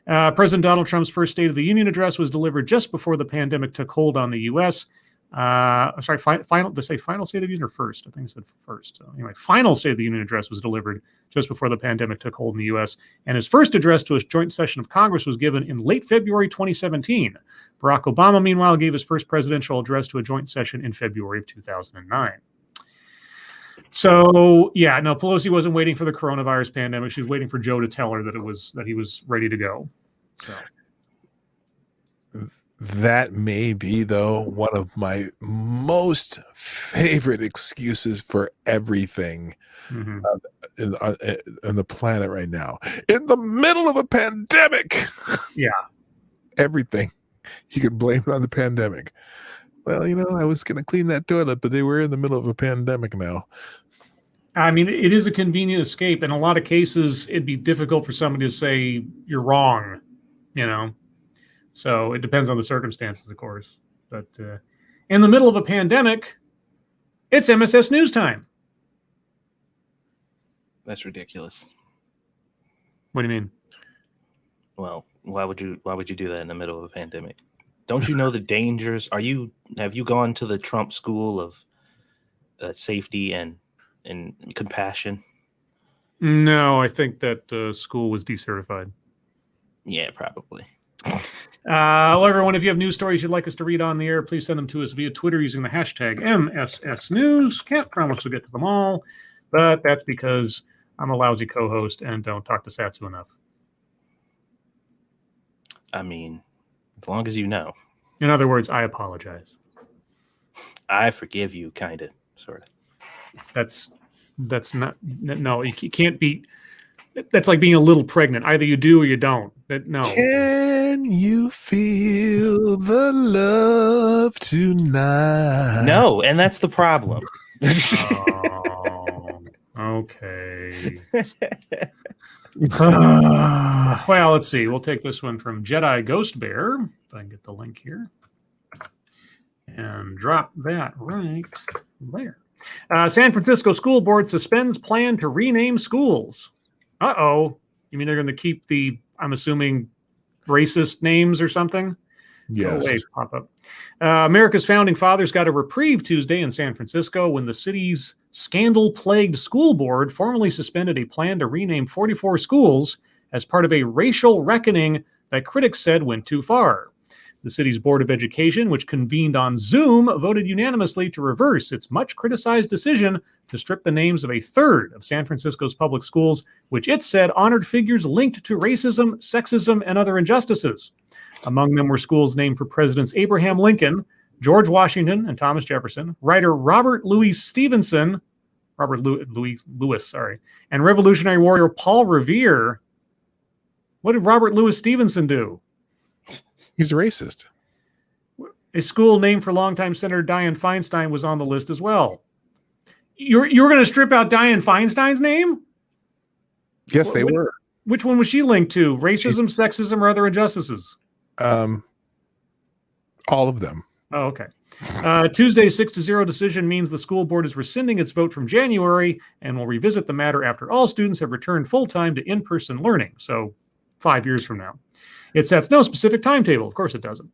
President Donald Trump's first State of the Union address was delivered just before the pandemic took hold on the U.S. Final. Did I say final State of the Union or first? I think I said first. So anyway, final State of the Union address was delivered just before the pandemic took hold in the U.S. And his first address to a joint session of Congress was given in late February 2017. Barack Obama, meanwhile, gave his first presidential address to a joint session in February of 2009. So yeah, no, Pelosi wasn't waiting for the coronavirus pandemic. She was waiting for Joe to tell her that he was ready to go. So that may be, though, one of my most favorite excuses for everything mm-hmm. in the planet right now. In the middle of a pandemic, yeah, everything you could blame it on the pandemic. Well, I was going to clean that toilet, but they were in the middle of a pandemic now. I mean, it is a convenient escape. In a lot of cases, it'd be difficult for somebody to say you're wrong, So it depends on the circumstances, of course. But in the middle of a pandemic, it's MSS News time. That's ridiculous. What do you mean? Well, why would you do that in the middle of a pandemic? Don't you know the dangers? Have you gone to the Trump school of safety and compassion? No, I think that school was decertified. Yeah, probably. Well, everyone, if you have news stories you'd like us to read on the air, please send them to us via Twitter using the hashtag MSSNews. Can't promise we'll get to them all, but that's because I'm a lousy co-host and don't talk to Satsu enough. I mean, as long as you know. In other words, I apologize. I forgive you, kind of, sort of. That's not, no, you can't be, that's like being a little pregnant. Either you do or you don't. No. Can you feel the love tonight? No, and that's the problem. Oh, okay. Well, let's see. We'll take this one from Jedi Ghost Bear. If I can get the link here. And drop that right there. San Francisco School Board suspends plan to rename schools. Uh-oh. You mean they're going to keep the, I'm assuming, racist names or something? Yes. Oh, wait, pop up. America's founding fathers got a reprieve Tuesday in San Francisco when the city's scandal-plagued school board formally suspended a plan to rename 44 schools as part of a racial reckoning that critics said went too far. The city's Board of Education, which convened on Zoom, voted unanimously to reverse its much-criticized decision to strip the names of a third of San Francisco's public schools, which it said honored figures linked to racism, sexism, and other injustices. Among them were schools named for Presidents Abraham Lincoln, George Washington, and Thomas Jefferson, writer Robert Louis Lewis, and Revolutionary warrior Paul Revere. What did Robert Louis Stevenson do? He's a racist. A school named for longtime Senator Dianne Feinstein was on the list as well. You were going to strip out Dianne Feinstein's name? Yes, they were. Which one was she linked to? Racism, sexism, or other injustices? All of them. Oh, okay. Tuesday's 6-0 decision means the school board is rescinding its vote from January and will revisit the matter after all students have returned full-time to in-person learning, so 5 years from now. It sets no specific timetable. Of course it doesn't.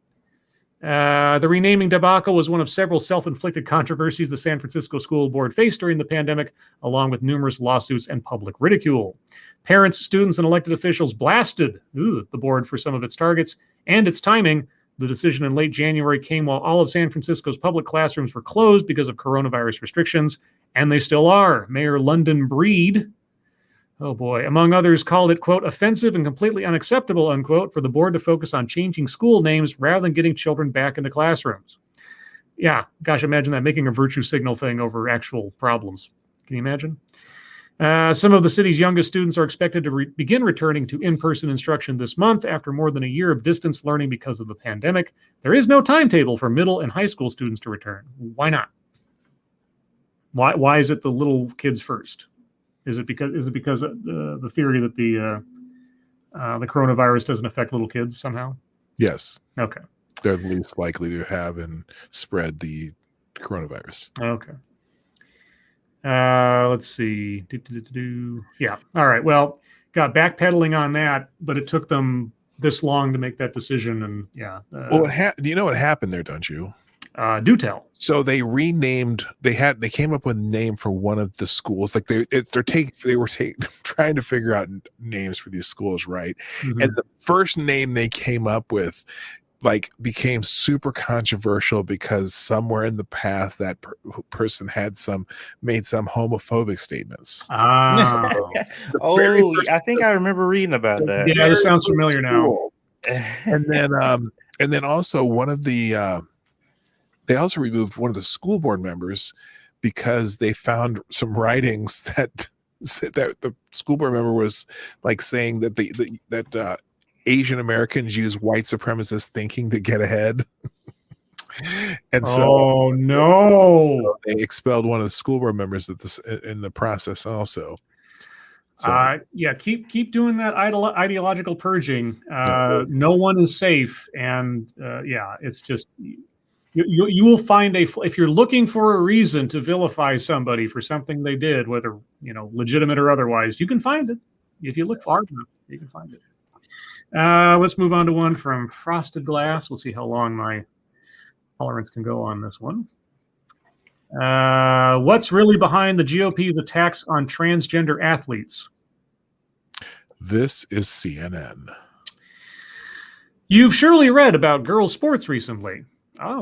The renaming debacle was one of several self-inflicted controversies the San Francisco School Board faced during the pandemic, along with numerous lawsuits and public ridicule. Parents, students, and elected officials blasted the board for some of its targets and its timing. The decision in late January came while all of San Francisco's public classrooms were closed because of coronavirus restrictions, and they still are. Mayor London Breed, oh boy, among others, called it, quote, offensive and completely unacceptable, unquote, for the board to focus on changing school names rather than getting children back into classrooms. Yeah, gosh, imagine that, making a virtue signal thing over actual problems. Can you imagine? Some of the city's youngest students are expected to begin returning to in-person instruction this month after more than a year of distance learning because of the pandemic. There is no timetable for middle and high school students to return. Why not? Why is it the little kids first? Is it because of the theory that the coronavirus doesn't affect little kids somehow? Yes. Okay. They're the least likely to have and spread the coronavirus. Okay. Let's see. Yeah. All right. Well, got backpedaling on that, but it took them this long to make that decision. And yeah. Well, do you know what happened there? Don't you? Do tell. So they renamed. They came up with a name for one of the schools. Like they were trying to figure out names for these schools, right? Mm-hmm. And the first name they came up with like became super controversial because somewhere in the past that person had made some homophobic statements. Oh, I think I remember reading about that. yeah, this sounds familiar now. And then also one of the they also removed one of the school board members because they found some writings that the school board member was like saying that that Asian Americans use white supremacist thinking to get ahead. And so, no, they expelled one of the school board members in the process also. So, yeah, keep doing that ideological purging. No one is safe, and yeah, it's just you will find if you're looking for a reason to vilify somebody for something they did, whether legitimate or otherwise, you can find it if you look hard enough. You can find it. Let's move on to one from Frosted Glass. We'll see how long my tolerance can go on this one. What's really behind the GOP's attacks on transgender athletes? This is CNN. You've surely read about girls' sports recently.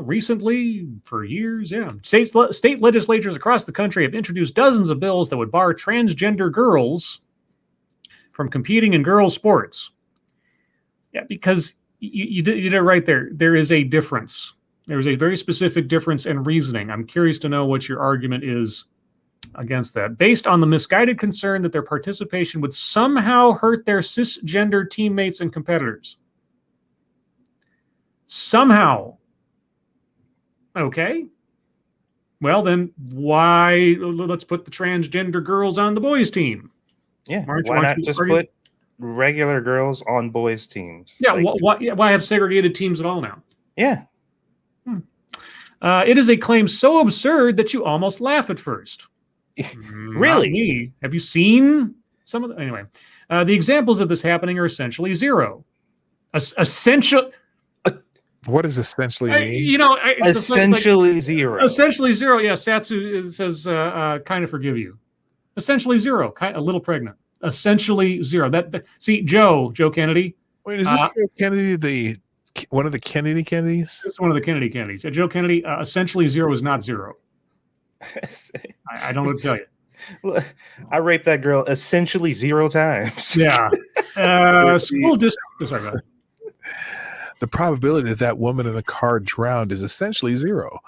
Recently, for years, yeah. State legislatures across the country have introduced dozens of bills that would bar transgender girls from competing in girls' sports. Yeah, because you did it right there. There is a difference. There is a very specific difference in reasoning. I'm curious to know what your argument is against that. Based on the misguided concern that their participation would somehow hurt their cisgender teammates and competitors. Somehow. Okay. Well, then why? Let's put the transgender girls on the boys' team. Yeah. Why not just put regular girls on boys' teams? Yeah. Why have segregated teams at all now? Yeah. It is a claim so absurd that you almost laugh at first. Really? Not me. Have you seen some of the... Anyway, the examples of this happening are essentially zero. What does essentially mean? Essentially zero. Essentially zero. Yeah, Satsu says, kind of forgive you. Essentially zero. A little pregnant. Essentially zero. See, Joe Kennedy. Wait, is this Joe Kennedy one of the Kennedys? It's one of the Kennedys. Joe Kennedy, essentially zero is not zero. I don't know what to tell you. I raped that girl essentially 0 times. Yeah. School district. Sorry about that. The probability that that woman in the car drowned is essentially 0.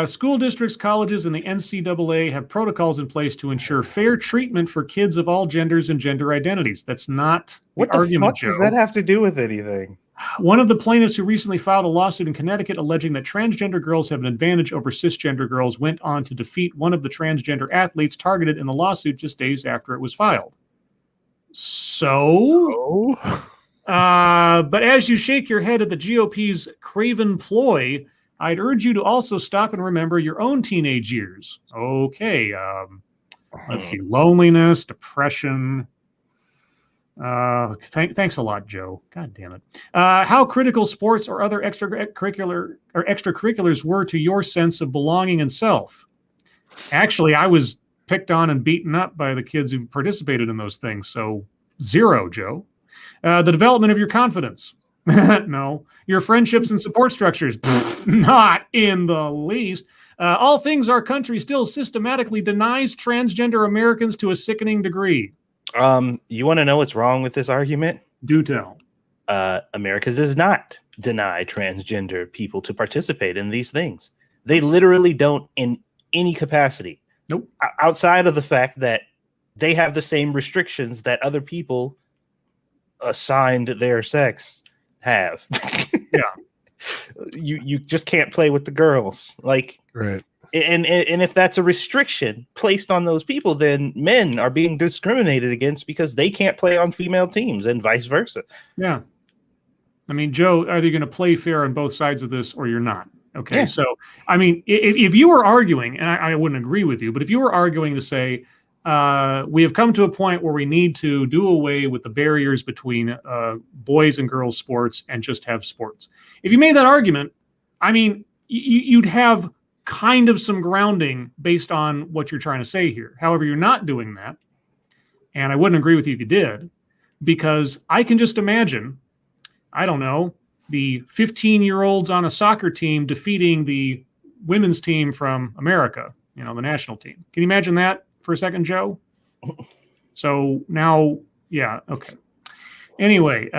School districts, colleges, and the NCAA have protocols in place to ensure fair treatment for kids of all genders and gender identities. That's not what the argument, fuck Joe. Does that have to do with anything? One of the plaintiffs who recently filed a lawsuit in Connecticut alleging that transgender girls have an advantage over cisgender girls went on to defeat one of the transgender athletes targeted in the lawsuit just days after it was filed. So... but as you shake your head at the GOP's craven ploy, I'd urge you to also stop and remember your own teenage years. Okay. Let's see. Loneliness, depression. Thanks a lot, Joe. God damn it. How critical sports or other extracurriculars were to your sense of belonging and self. Actually, I was picked on and beaten up by the kids who participated in those things. So 0, Joe. The development of your confidence. No. Your friendships and support structures. Not in the least. All things our country still systematically denies transgender Americans to a sickening degree. You want to know what's wrong with this argument? Do tell. America does not deny transgender people to participate in these things. They literally don't in any capacity. Nope. Outside of the fact that they have the same restrictions that other people assigned their sex have. Yeah. You just can't play with the girls. Like, right. And if that's a restriction placed on those people, then men are being discriminated against because they can't play on female teams and vice versa. Yeah. I mean, Joe, either you're going to play fair on both sides of this or you're not. Okay. Yeah. So, I mean, if you were arguing, and I wouldn't agree with you, but if you were arguing to say, we have come to a point where we need to do away with the barriers between boys and girls sports and just have sports. If you made that argument, I mean, you'd have kind of some grounding based on what you're trying to say here. However, you're not doing that. And I wouldn't agree with you if you did, because I can just imagine, I don't know, the 15-year-olds on a soccer team defeating the women's team from America, the national team. Can you imagine that for a second, Joe? So now, yeah, okay. Anyway, in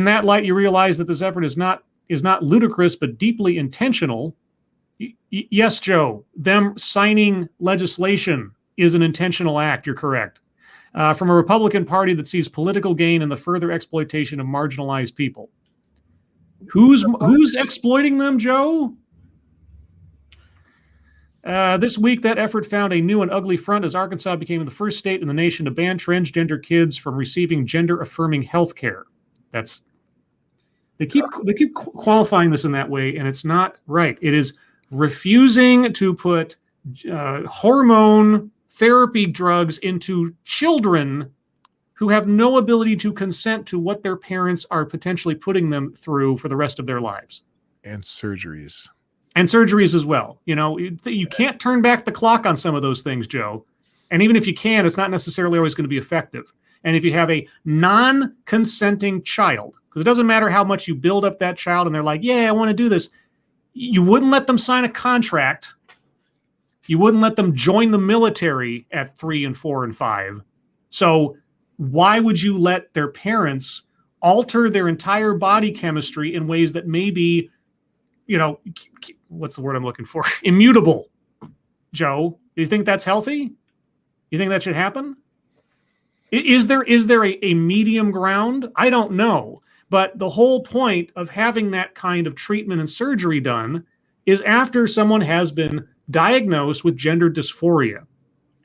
that light, you realize that this effort is not ludicrous, but deeply intentional. Yes, Joe, them signing legislation is an intentional act. You're correct. From a Republican Party that sees political gain in the further exploitation of marginalized people. Who's exploiting them, Joe? This week, that effort found a new and ugly front as Arkansas became the first state in the nation to ban transgender kids from receiving gender-affirming health care. They keep qualifying this in that way, and it's not right. It is refusing to put hormone therapy drugs into children who have no ability to consent to what their parents are potentially putting them through for the rest of their lives. And surgeries. And surgeries as well. You can't turn back the clock on some of those things, Joe. And even if you can, it's not necessarily always going to be effective. And if you have a non-consenting child, because it doesn't matter how much you build up that child and they're like, yeah, I want to do this. You wouldn't let them sign a contract. You wouldn't let them join the military at 3 and 4 and 5. So why would you let their parents alter their entire body chemistry in ways that may be, what's the word I'm looking for? Immutable. Joe, do you think that's healthy? You think that should happen? Is there a medium ground? I don't know. But the whole point of having that kind of treatment and surgery done is after someone has been diagnosed with gender dysphoria.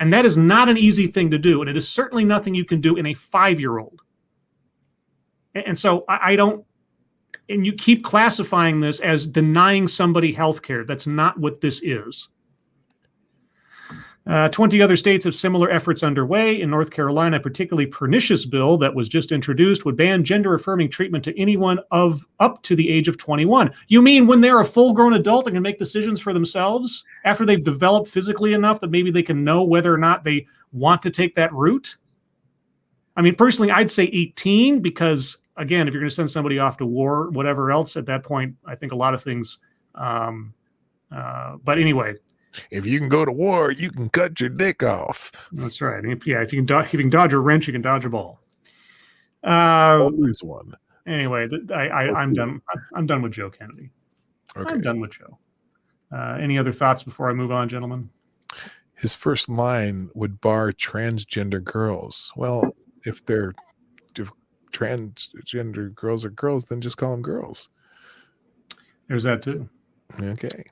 And that is not an easy thing to do. And it is certainly nothing you can do in a 5-year-old. And so I don't, and you keep classifying this as denying somebody health care. That's not what this is. 20 other states have similar efforts underway. In North Carolina, a particularly pernicious bill that was just introduced would ban gender-affirming treatment to anyone of up to the age of 21. You mean when they're a full-grown adult and can make decisions for themselves after they've developed physically enough that maybe they can know whether or not they want to take that route? I mean, personally, I'd say 18 because, again, if you're going to send somebody off to war, whatever else, at that point, I think a lot of things. But anyway. If you can go to war, you can cut your dick off. That's right. If you can dodge a wrench, you can dodge a ball. Always one. Anyway, I'm done. I'm done with Joe Kennedy. Okay. I'm done with Joe. Any other thoughts before I move on, gentlemen? His first line would bar transgender girls. Well, if transgender girls are girls, then just call them girls. There's that too. Okay.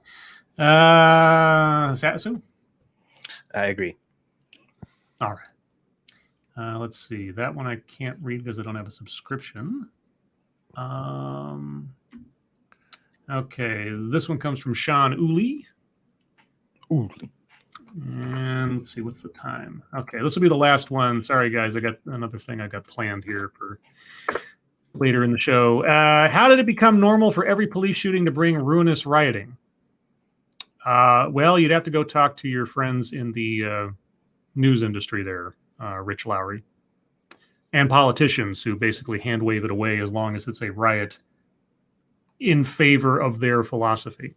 Satsu? I agree. All right. Let's see. That one I can't read because I don't have a subscription. Okay. This one comes from Sean Uli. And let's see, what's the time? Okay, this will be the last one. Sorry, guys. I got another thing I got planned here for later in the show. How did it become normal for every police shooting to bring ruinous rioting? Well, you'd have to go talk to your friends in the news industry there, Rich Lowry, and politicians who basically hand wave it away as long as it's a riot in favor of their philosophy.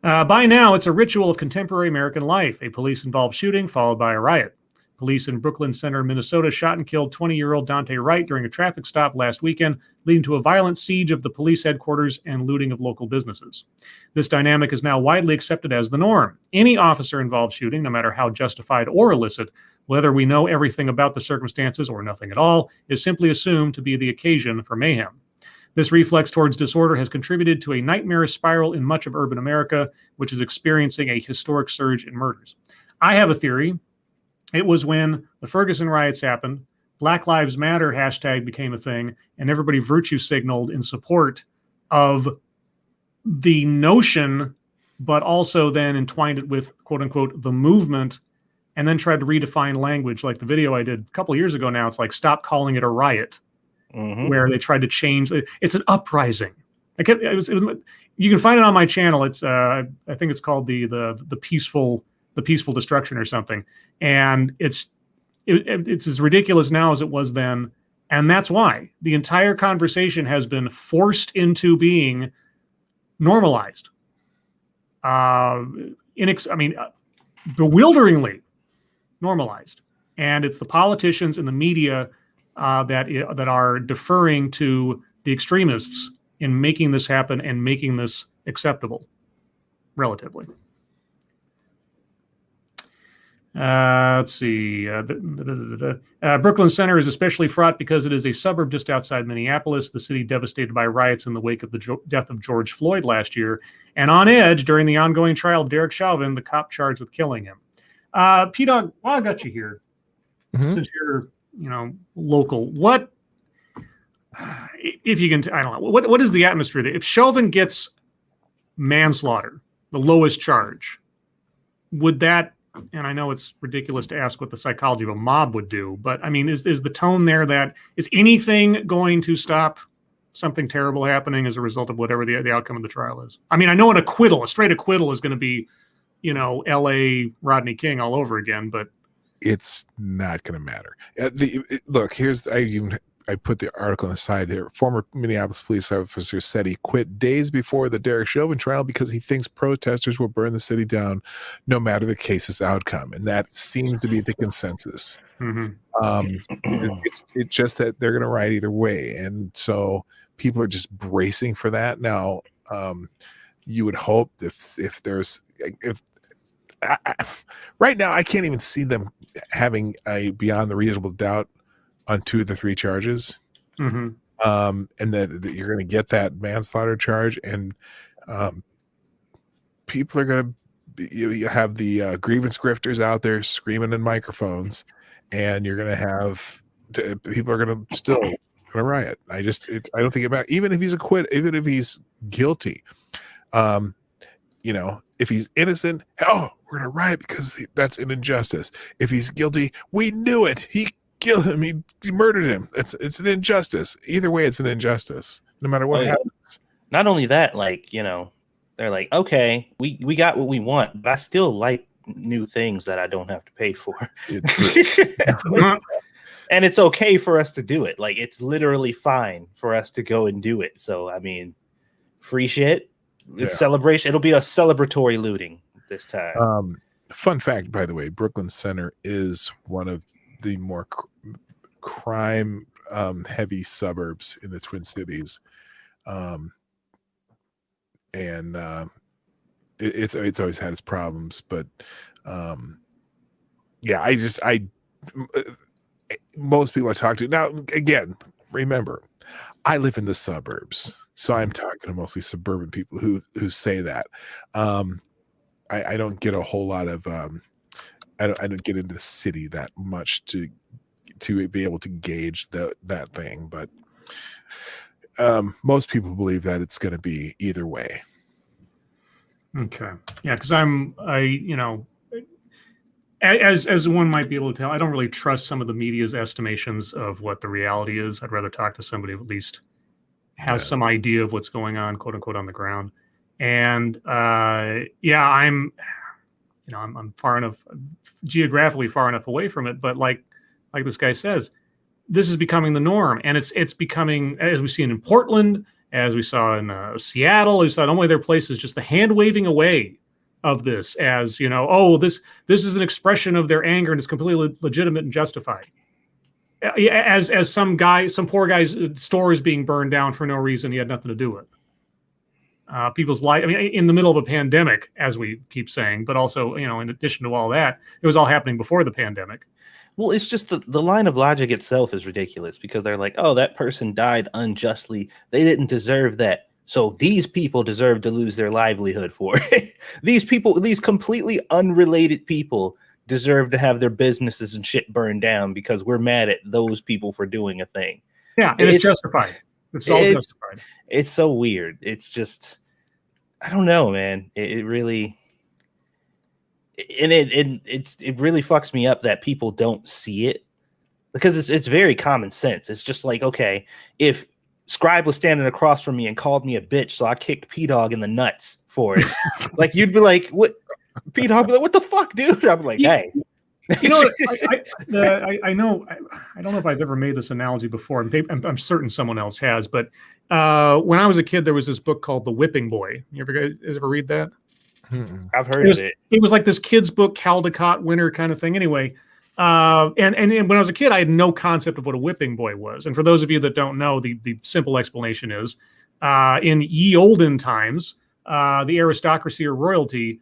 By now, it's a ritual of contemporary American life, a police-involved shooting followed by a riot. Police in Brooklyn Center, Minnesota, shot and killed 20-year-old Dante Wright during a traffic stop last weekend, leading to a violent siege of the police headquarters and looting of local businesses. This dynamic is now widely accepted as the norm. Any officer-involved shooting, no matter how justified or illicit, whether we know everything about the circumstances or nothing at all, is simply assumed to be the occasion for mayhem. This reflex towards disorder has contributed to a nightmarish spiral in much of urban America, which is experiencing a historic surge in murders. I have a theory. It was when the Ferguson riots happened, Black Lives Matter hashtag became a thing, and everybody virtue signaled in support of the notion, but also then entwined it with, quote unquote, the movement, and then tried to redefine language. Like the video I did a couple of years ago now, it's like, stop calling it a riot, where they tried to change. It's an uprising. It was, you can find it on my channel. It's I think it's called the peaceful destruction or something. And it's as ridiculous now as it was then. And that's why the entire conversation has been forced into being normalized. Bewilderingly normalized. And it's the politicians and the media that are deferring to the extremists in making this happen and making this acceptable, relatively. Let's see. Brooklyn Center is especially fraught because it is a suburb just outside Minneapolis, the city devastated by riots in the wake of the death of George Floyd last year, and on edge during the ongoing trial of Derek Chauvin, the cop charged with killing him. P-Dog, while I got you here, since you're, local, what, if you can, I don't know, what is the atmosphere there? If Chauvin gets manslaughter, the lowest charge, would that, and I know it's ridiculous to ask what the psychology of a mob would do, but I mean, is the tone there that is anything going to stop something terrible happening as a result of whatever the outcome of the trial is? I mean, I know a straight acquittal is going to be, L.A. Rodney King all over again, but it's not going to matter. Look, I put the article on the side here. Former Minneapolis police officer said he quit days before the Derek Chauvin trial because he thinks protesters will burn the city down no matter the case's outcome. And that seems to be the consensus. It's just that they're going to riot either way. And so people are just bracing for that. Now, you would hope if right now, I can't even see them having a beyond the reasonable doubt on 2 of the 3 charges, and that you're going to get that manslaughter charge, and people are going to you have the grievance grifters out there screaming in microphones, and you're going to have people are going to still going to riot. I don't think it matters, even if he's acquitted, even if he's guilty. If he's innocent, we're going to riot because that's an injustice. If he's guilty, we knew it. He killed him. He murdered him. It's an injustice. Either way, it's an injustice, no matter what happens. Not only that, they're like, okay, we got what we want, but I still like new things that I don't have to pay for. And it's okay for us to do it. Like, it's literally fine for us to go and do it. So, I mean, free shit. It's celebration. It'll be a celebratory looting this time. Fun fact, by the way, Brooklyn Center is one of the more crime heavy suburbs in the Twin Cities, and it's always had its problems. But most people I talk to now, again, remember, I live in the suburbs, so I'm talking to mostly suburban people who say that. I don't get a whole lot of I don't get into the city that much to be able to gauge that thing, but most people believe that it's going to be either way. Okay, yeah, because as one might be able to tell, I don't really trust some of the media's estimations of what the reality is. I'd rather talk to somebody who at least has some idea of what's going on, quote unquote, on the ground. And I'm far enough, geographically far enough away from it, but like this guy says, this is becoming the norm, and it's becoming, as we've seen in Portland, as we saw in Seattle, we saw in only other places, just the hand waving away of this as, this is an expression of their anger and it's completely legitimate and justified. As some poor guy's store is being burned down for no reason he had nothing to do with. People's life, in the middle of a pandemic, as we keep saying, but also, in addition to all that, it was all happening before the pandemic. Well, it's just the line of logic itself is ridiculous because they're like, oh, that person died unjustly. They didn't deserve that. So these people deserve to lose their livelihood for it. These completely unrelated people deserve to have their businesses and shit burned down because we're mad at those people for doing a thing. Yeah, and it's justified. It's all justified. It's so weird. It's just, I don't know, man. It really, and it really fucks me up that people don't see it because it's very common sense. It's just like, okay, if Scribe was standing across from me and called me a bitch, so I kicked P-Dog in the nuts for it. Like, you'd be like, what? P-Dog be like, what the fuck, dude? I'm like, hey, You know, I know. I don't know if I've ever made this analogy before. I'm certain someone else has. But when I was a kid, there was this book called The Whipping Boy. You ever read that? I've heard of it. It was like this kid's book, Caldecott winner kind of thing. Anyway, and when I was a kid, I had no concept of what a whipping boy was. And for those of you that don't know, the simple explanation is, in ye olden times, the aristocracy or royalty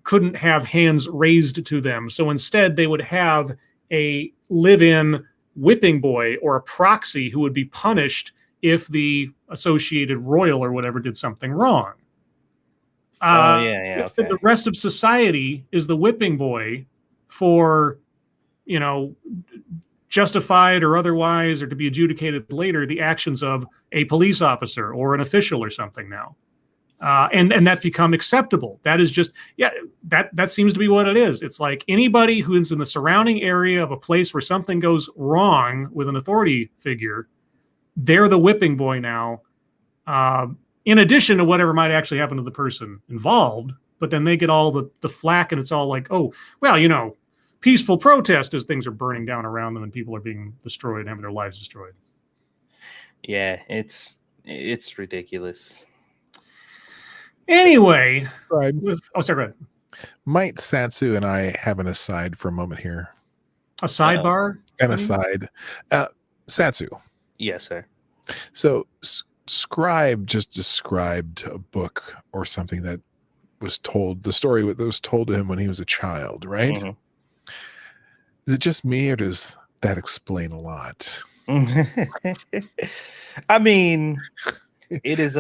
couldn't have hands raised to them. So instead, they would have a live-in whipping boy or a proxy who would be punished if the associated royal or whatever did something wrong. Okay. The rest of society is the whipping boy for, justified or otherwise, or to be adjudicated later, the actions of a police officer or an official or something now. And that's become acceptable. That is just, that seems to be what it is. It's like anybody who's in the surrounding area of a place where something goes wrong with an authority figure, they're the whipping boy now. In addition to whatever might actually happen to the person involved, but then they get all the flack, and it's all like, oh, well, peaceful protest as things are burning down around them and people are being destroyed and having their lives destroyed. Yeah, it's ridiculous. Anyway, Right. Sorry, go ahead. Might Satsu and I have an aside for a moment here? A sidebar? An aside. Satsu. Yes, sir. So Scribe just described a book or something that was told, the story that was told to him when he was a child, right? Mm-hmm. Is it just me, or does that explain a lot? I mean, it is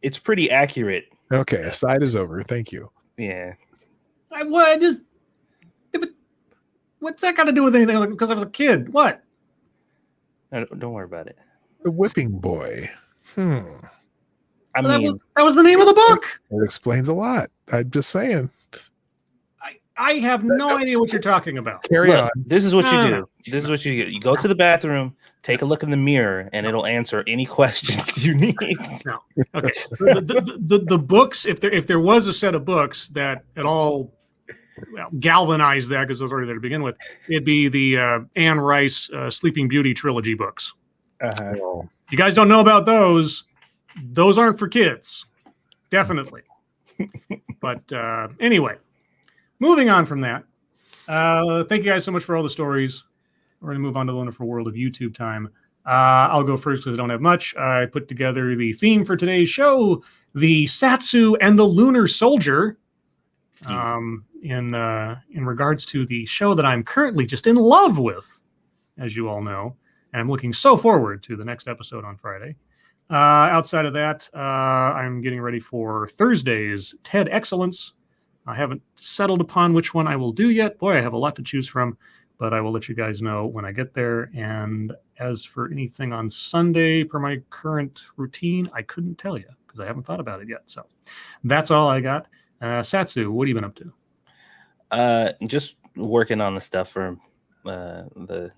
it's pretty accurate. Okay, aside is over. Thank you. Yeah. What's that got to do with anything? Because I was a kid. What? No, don't worry about it. The Whipping Boy. I mean, that was the name of the book. It explains a lot. I'm just saying. I have no idea what you're talking about. Carry on. This is what you do. This is what you do. You go to the bathroom, take a look in the mirror, and it'll answer any questions you need. No. Okay. The books, if there was a set of books that at all galvanized that, because it was already there to begin with, it'd be the Anne Rice Sleeping Beauty trilogy books. If you guys don't know about those aren't for kids. Definitely. But anyway, moving on from that, thank you guys so much for all the stories. We're going to move on to the wonderful world of YouTube time. I'll go first because I don't have much. I put together the theme for today's show, the Satsu and the Lunar Soldier, in regards to the show that I'm currently just in love with, as you all know. And I'm looking so forward to the next episode on Friday. Outside of that, I'm getting ready for Thursday's TED Excellence. I haven't settled upon which one I will do yet. Boy, I have a lot to choose from, but I will let you guys know when I get there. And as for anything on Sunday, per my current routine, I couldn't tell you because I haven't thought about it yet. So that's all I got. Satsu, what have you been up to? Just working on the stuff for the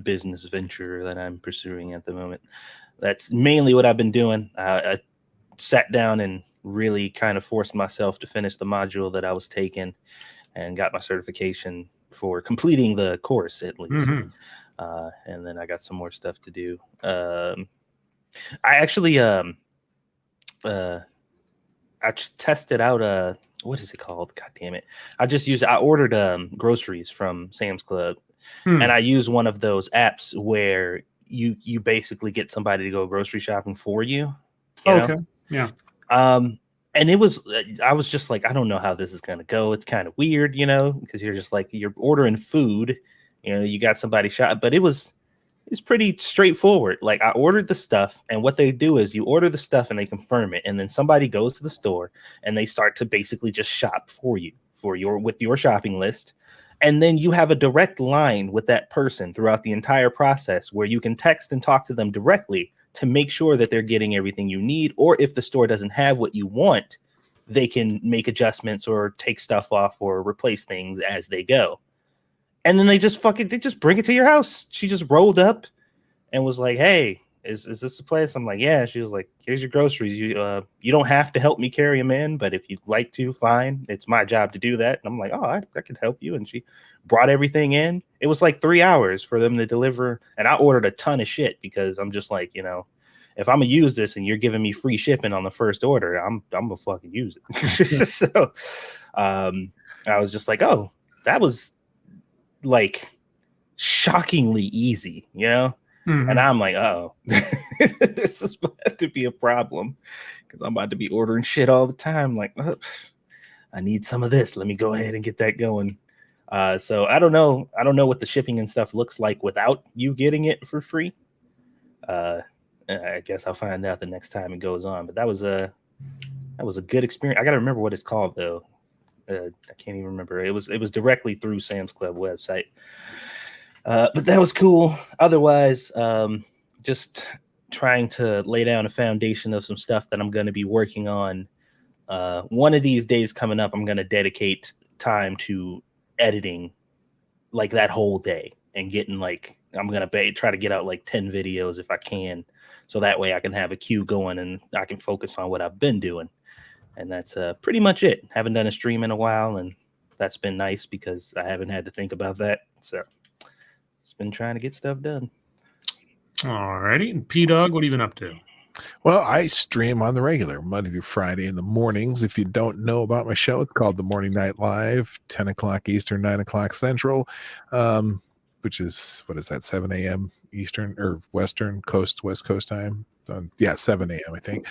business venture that I'm pursuing at the moment. That's mainly what I've been doing. I sat down and really kind of forced myself to finish the module that I was taking and got my certification for completing the course at least. Mm-hmm. And then I got some more stuff to do. I actually I tested out what is it called? God damn it. I ordered groceries from Sam's Club, and I use one of those apps where you basically get somebody to go grocery shopping for you. Okay. Yeah. And I was just like, I don't know how this is going to go. It's kind of weird, because you're just like, you're ordering food, you got somebody shop, but it's pretty straightforward. Like I ordered the stuff, and what they do is you order the stuff and they confirm it. And then somebody goes to the store and they start to basically just shop for you with your shopping list. And then you have a direct line with that person throughout the entire process where you can text and talk to them directly to make sure that they're getting everything you need. Or if the store doesn't have what you want, they can make adjustments or take stuff off or replace things as they go. And then they just bring it to your house. She just rolled up and was like, hey, is this the place? I'm like, yeah. She was like, here's your groceries. You don't have to help me carry them in, but if you'd like to, fine. It's my job to do that. And I'm like, oh, I could help you. And she brought everything in. It was like 3 hours for them to deliver. And I ordered a ton of shit because I'm just like, if I'm gonna use this and you're giving me free shipping on the first order, I'm gonna fucking use it. So I was just like, oh, that was like shockingly easy, Mhm. And I'm like, oh, this is about to be a problem because I'm about to be ordering shit all the time. Like, oh, I need some of this. Let me go ahead and get that going. So I don't know. I don't know what the shipping and stuff looks like without you getting it for free. I guess I'll find out the next time it goes on. But that was a good experience. I got to remember what it's called though. I can't even remember. It was directly through Sam's Club website. But that was cool. Otherwise, just trying to lay down a foundation of some stuff that I'm going to be working on. One of these days coming up, I'm going to dedicate time to editing like that whole day and getting I'm going to try to get out like 10 videos if I can. So that way I can have a queue going and I can focus on what I've been doing. And that's pretty much it. Haven't done a stream in a while, and that's been nice because I haven't had to think about that. So it's been trying to get stuff done. All righty. And P-Dog, what have you been up to? Well, I stream on the regular Monday through Friday in the mornings. If you don't know about my show, it's called The Morning Night Live, 10 o'clock Eastern, 9 o'clock Central, which is, 7 a.m. Eastern or West Coast time? 7 a.m. I think.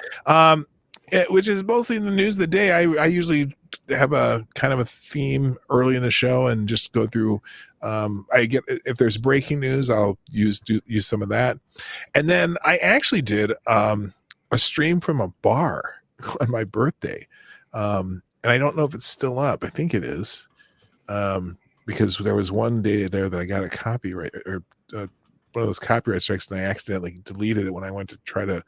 Which is mostly in the news of the day. I usually have a kind of a theme early in the show and just go through. If there's breaking news, I'll use some of that. And then I actually did a stream from a bar on my birthday, and I don't know if it's still up. I think it is, because there was one day there that I got a copyright or one of those copyright strikes, and I accidentally deleted it when I went to try to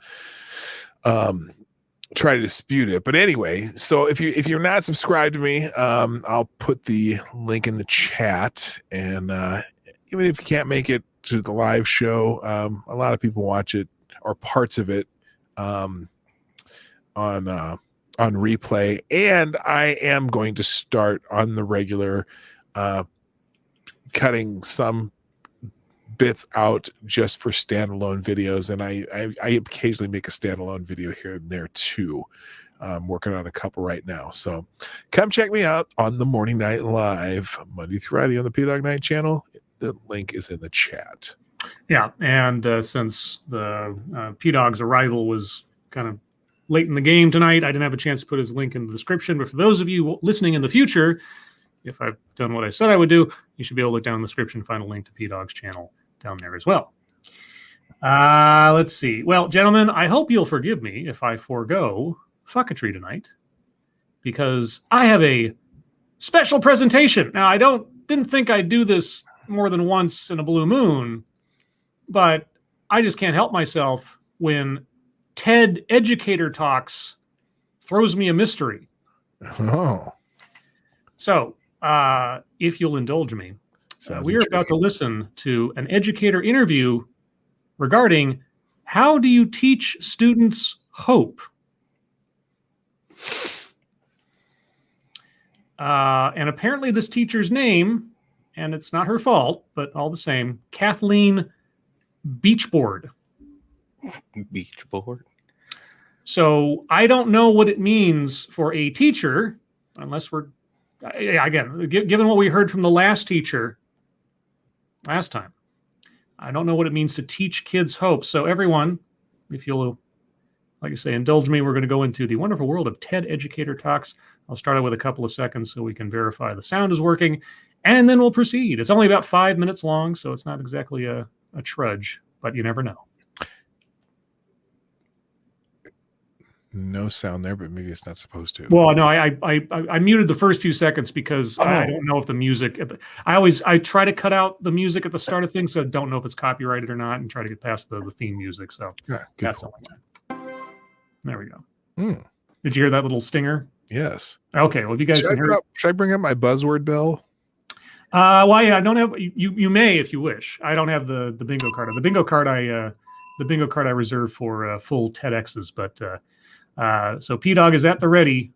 dispute it. But anyway, so if you're not subscribed to me, I'll put the link in the chat. And even if you can't make it to the live show, a lot of people watch it or parts of it on replay. And I am going to start on the regular cutting some bits out just for standalone videos, and I occasionally make a standalone video here and there too. I'm working on a couple right now, so come check me out on the Morning Night Live Monday through Friday on the Dawg Knight channel. The link is in the chat. Yeah, and since the P-Dog's arrival was kind of late in the game tonight, I didn't have a chance to put his link in the description. But for those of you listening in the future, if I've done what I said I would do, you should be able to look down in the description and find a link to P-Dog's channel down there as well. Let's see. Well, gentlemen, I hope you'll forgive me if I forego fucketry tonight, because I have a special presentation. Now, I didn't think I'd do this more than once in a blue moon, but I just can't help myself when TED Educator Talks throws me a mystery. Oh. So, if you'll indulge me, we are about to listen to an educator interview regarding how do you teach students hope? And apparently this teacher's name, and it's not her fault, but all the same, Kathleen Beachboard. Beachboard. So I don't know what it means for a teacher, unless we're, again, given what we heard from the last teacher last time, I don't know what it means to teach kids hope. So everyone, if you'll, like I say, indulge me, we're going to go into the wonderful world of TED Educator Talks. I'll start out with a couple of seconds so we can verify the sound is working, and then we'll proceed. It's only about 5 minutes long, so it's not exactly a trudge, but you never know. No sound there, but maybe it's not supposed to. Well, no, I muted the first few seconds because I don't know if the music. I try to cut out the music at the start of things, so I don't know if it's copyrighted or not, and try to get past the theme music. So that's all I want. There we go. Did you hear that little stinger? Yes. Okay. Well, if you guys can hear it. Should I bring up my buzzword bell? Well, yeah, I don't have. You may if you wish. I don't have the bingo card. The bingo card the bingo card I reserve for full TEDx's. But so P-Dog is at the ready.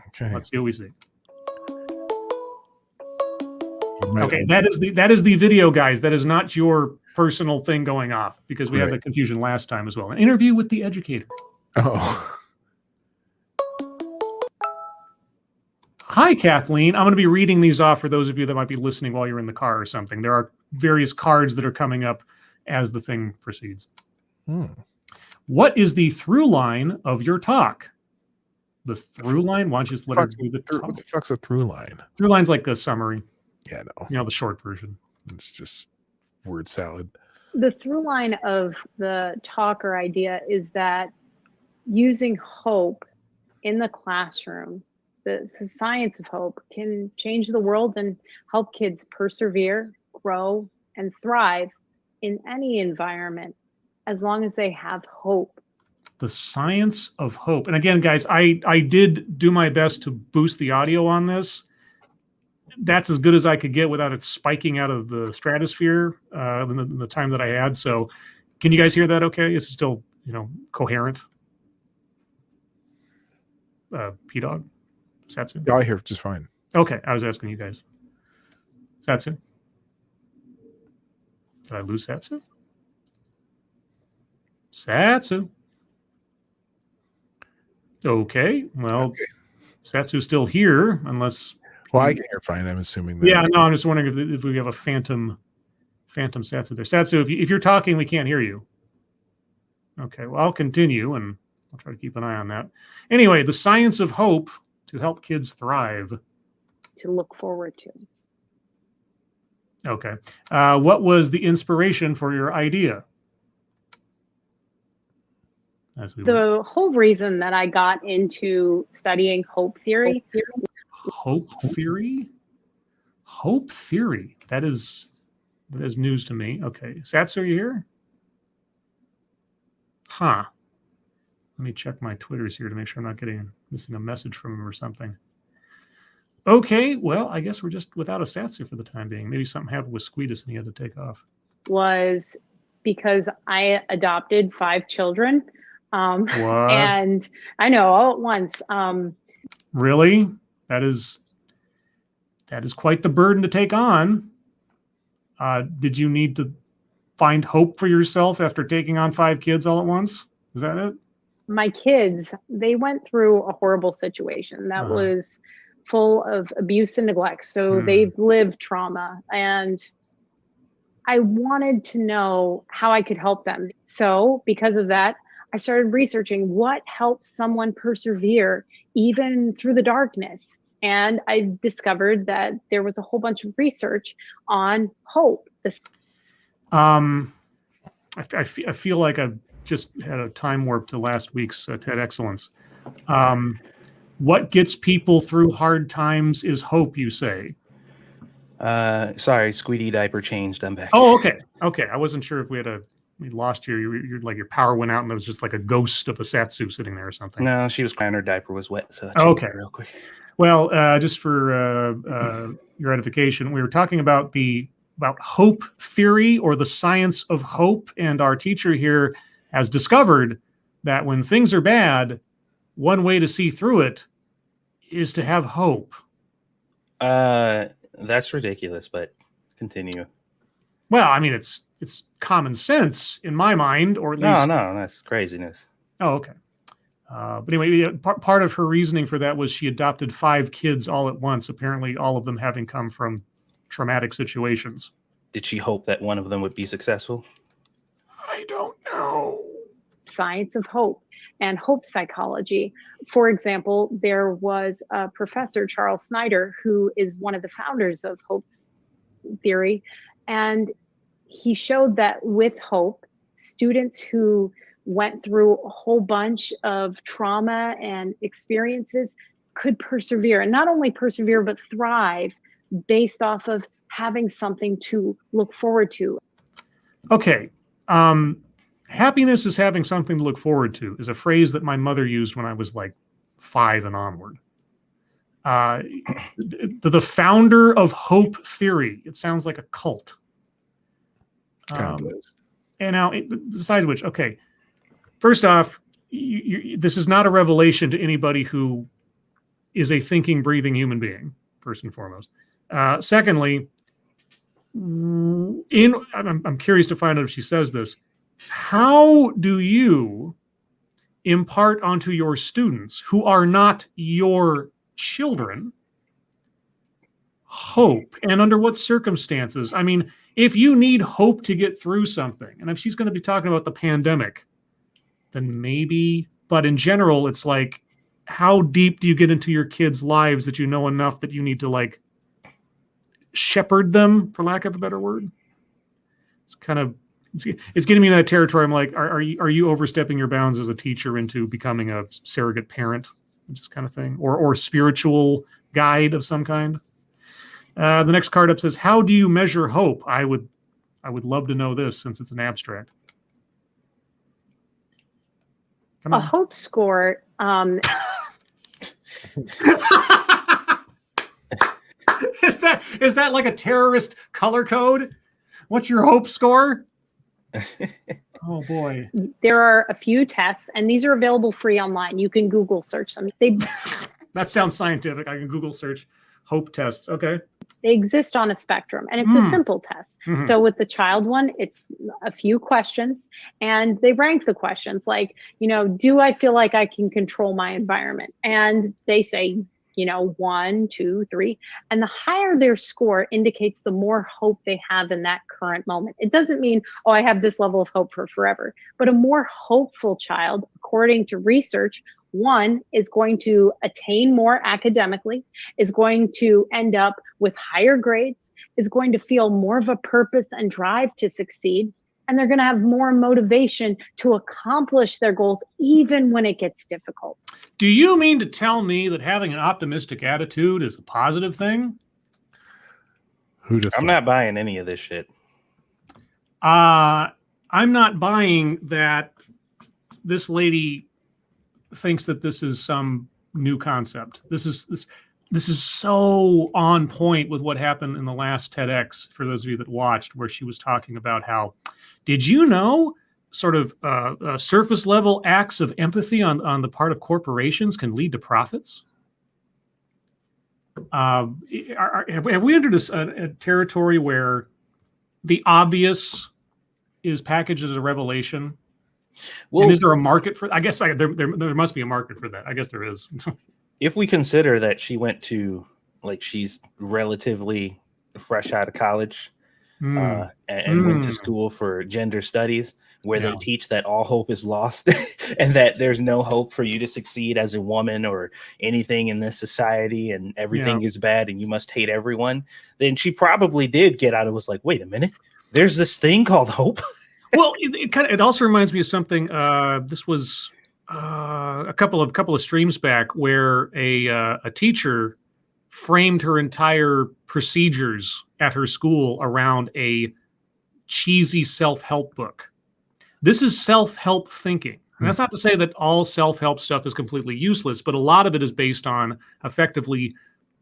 Okay. Let's see what we see. Okay, that is the video, guys. That is not your personal thing going off, because we had the confusion last time as well. An interview with the educator. Oh. Hi, Kathleen. I'm going to be reading these off for those of you that might be listening while you're in the car or something. There are various cards that are coming up as the thing proceeds. What is the through line of your talk? The through line? Why don't you just let her do the talk? What the fuck's a through line? Through line's like a summary. Yeah, no. You know, the short version. It's just word salad. The through line of the talk or idea is that using hope in the classroom, the science of hope, can change the world and help kids persevere, grow, and thrive in any environment as long as they have hope. The science of hope. And again, guys, I did do my best to boost the audio on this. That's as good as I could get without it spiking out of the stratosphere in the time that I had. So can you guys hear that okay? Is it still, coherent? P-Dog? Satsu? Yeah, I hear just fine. Okay, I was asking you guys. Satsu? Did I lose Satsu? Satsu? Okay, well, Satsu's still here, unless... Well, I can hear fine. I'm assuming that. Yeah, no, I'm just wondering if we have a phantom Satsu there. Satsu, if you're talking, we can't hear you. Okay, well, I'll continue, and I'll try to keep an eye on that. Anyway, the science of hope to help kids thrive. To look forward to. Okay. What was the inspiration for your idea? The whole reason that I got into studying hope theory. Hope theory? Hope theory. That is news to me. Okay. Satsu, are you here? Huh. Let me check my Twitters here to make sure I'm not missing a message from him or something. Okay, well, I guess we're just without a Satsu for the time being. Maybe something happened with Squeedus and he had to take off. Was because I adopted 5 children. What? And I know all at once. Really? That is quite the burden to take on. Did you need to find hope for yourself after taking on 5 kids all at once? Is that it? My kids, they went through a horrible situation that was full of abuse and neglect. So they've lived trauma, and I wanted to know how I could help them. So because of that, I started researching what helps someone persevere even through the darkness. And I discovered that there was a whole bunch of research on hope. I feel like I've just had a time warp to last week's TED Excellence. What gets people through hard times is hope, you say? Sorry, Squeedy diaper changed. I'm back. Oh, okay. Okay. I wasn't sure if we lost you. You're like your power went out and there was just like a ghost of a Satsu sitting there or something. No, she was crying. Her diaper was wet. So I changed it real quick. Well, just for your edification, we were talking about hope theory, or the science of hope, and our teacher here has discovered that when things are bad, one way to see through it is to have hope. That's ridiculous, but continue. Well, I mean, it's common sense in my mind, or at least... No, that's craziness. Oh, okay. But anyway, part of her reasoning for that was she adopted 5 kids all at once, apparently all of them having come from traumatic situations. Did she hope that one of them would be successful? I don't know. Science of hope and hope psychology. For example, there was a professor, Charles Snyder, who is one of the founders of hope theory. And he showed that with hope, students who went through a whole bunch of trauma and experiences could persevere, and not only persevere, but thrive based off of having something to look forward to. Okay. Happiness is having something to look forward to is a phrase that my mother used when I was like 5 and onward. The founder of hope theory. It sounds like a cult. Kind of does. And now, besides which, okay, first off, this is not a revelation to anybody who is a thinking, breathing human being, first and foremost. Secondly, I'm curious to find out if she says this. How do you impart onto your students who are not your children hope, and under what circumstances? I mean, if you need hope to get through something, and if she's going to be talking about the pandemic, then maybe, but in general, it's like, how deep do you get into your kids' lives that you know enough that you need to like shepherd them, for lack of a better word? It's kind of, it's getting me in that territory. I'm like, are you overstepping your bounds as a teacher into becoming a surrogate parent, this kind of thing, or spiritual guide of some kind? The next card up says, how do you measure hope? I would love to know this, since it's an abstract. Come on. A hope score. Is that like a terrorist color code? What's your hope score? Oh boy. There are a few tests, and these are available free online. You can Google search them. That sounds scientific. I can Google search hope tests. Okay. They exist on a spectrum, and it's a simple test. So with the child one, it's a few questions, and they rank the questions like, do I feel like I can control my environment? And they say, 1, 2, 3. And the higher their score indicates the more hope they have in that current moment. It doesn't mean, oh, I have this level of hope for forever. But a more hopeful child, according to research, one is going to attain more academically, is going to end up with higher grades, is going to feel more of a purpose and drive to succeed, and they're going to have more motivation to accomplish their goals even when it gets difficult. Do you mean to tell me that having an optimistic attitude is a positive thing? I'm not buying any of this shit. I'm not buying that this lady thinks that this is some new concept. This is so on point with what happened in the last TEDx, for those of you that watched, where she was talking about how, did you know, sort of surface level acts of empathy on the part of corporations can lead to profits? Have we entered a territory where the obvious is packaged as a revelation? Well, and is there a market for? I guess there must be a market for that. I guess there is. If we consider that she went to, like, she's relatively fresh out of college and went to school for gender studies, where they teach that all hope is lost and that there's no hope for you to succeed as a woman or anything in this society, and everything is bad and you must hate everyone, then she probably did get out and was like, wait a minute, there's this thing called hope. Well, it also reminds me of something. This was a couple of streams back, where a teacher framed her entire procedures at her school around a cheesy self-help book. This is self-help thinking. And that's not to say that all self-help stuff is completely useless, but a lot of it is based on effectively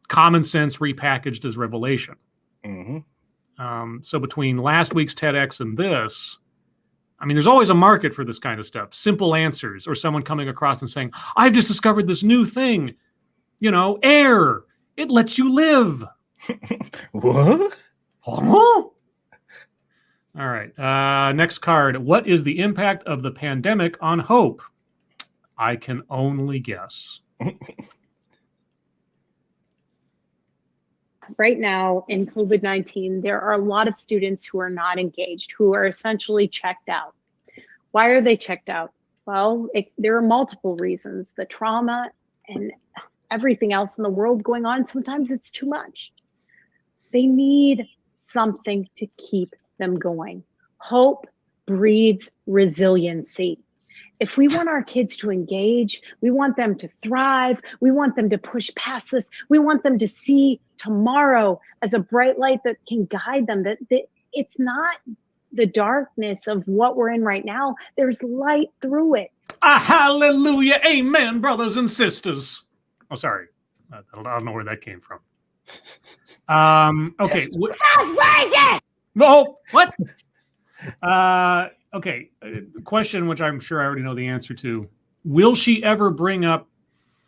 common sense repackaged as revelation. So between last week's TEDx and this, I mean, there's always a market for this kind of stuff. Simple answers, or someone coming across and saying, I've just discovered this new thing, air. It lets you live. What? Huh? All right. Next card. What is the impact of the pandemic on hope? I can only guess. Right now in COVID-19, there are a lot of students who are not engaged, who are essentially checked out. Why are they checked out? Well, there are multiple reasons. The trauma and everything else in the world going on, sometimes it's too much. They need something to keep them going. Hope breeds resiliency. If we want our kids to engage, we want them to thrive, we want them to push past this, we want them to see tomorrow as a bright light that can guide them, that it's not the darkness of what we're in right now. There's light through it. Hallelujah. Amen, brothers and sisters. Oh, sorry. I don't know where that came from. Okay. Oh, what? Okay. Question, which I'm sure I already know the answer to. Will she ever bring up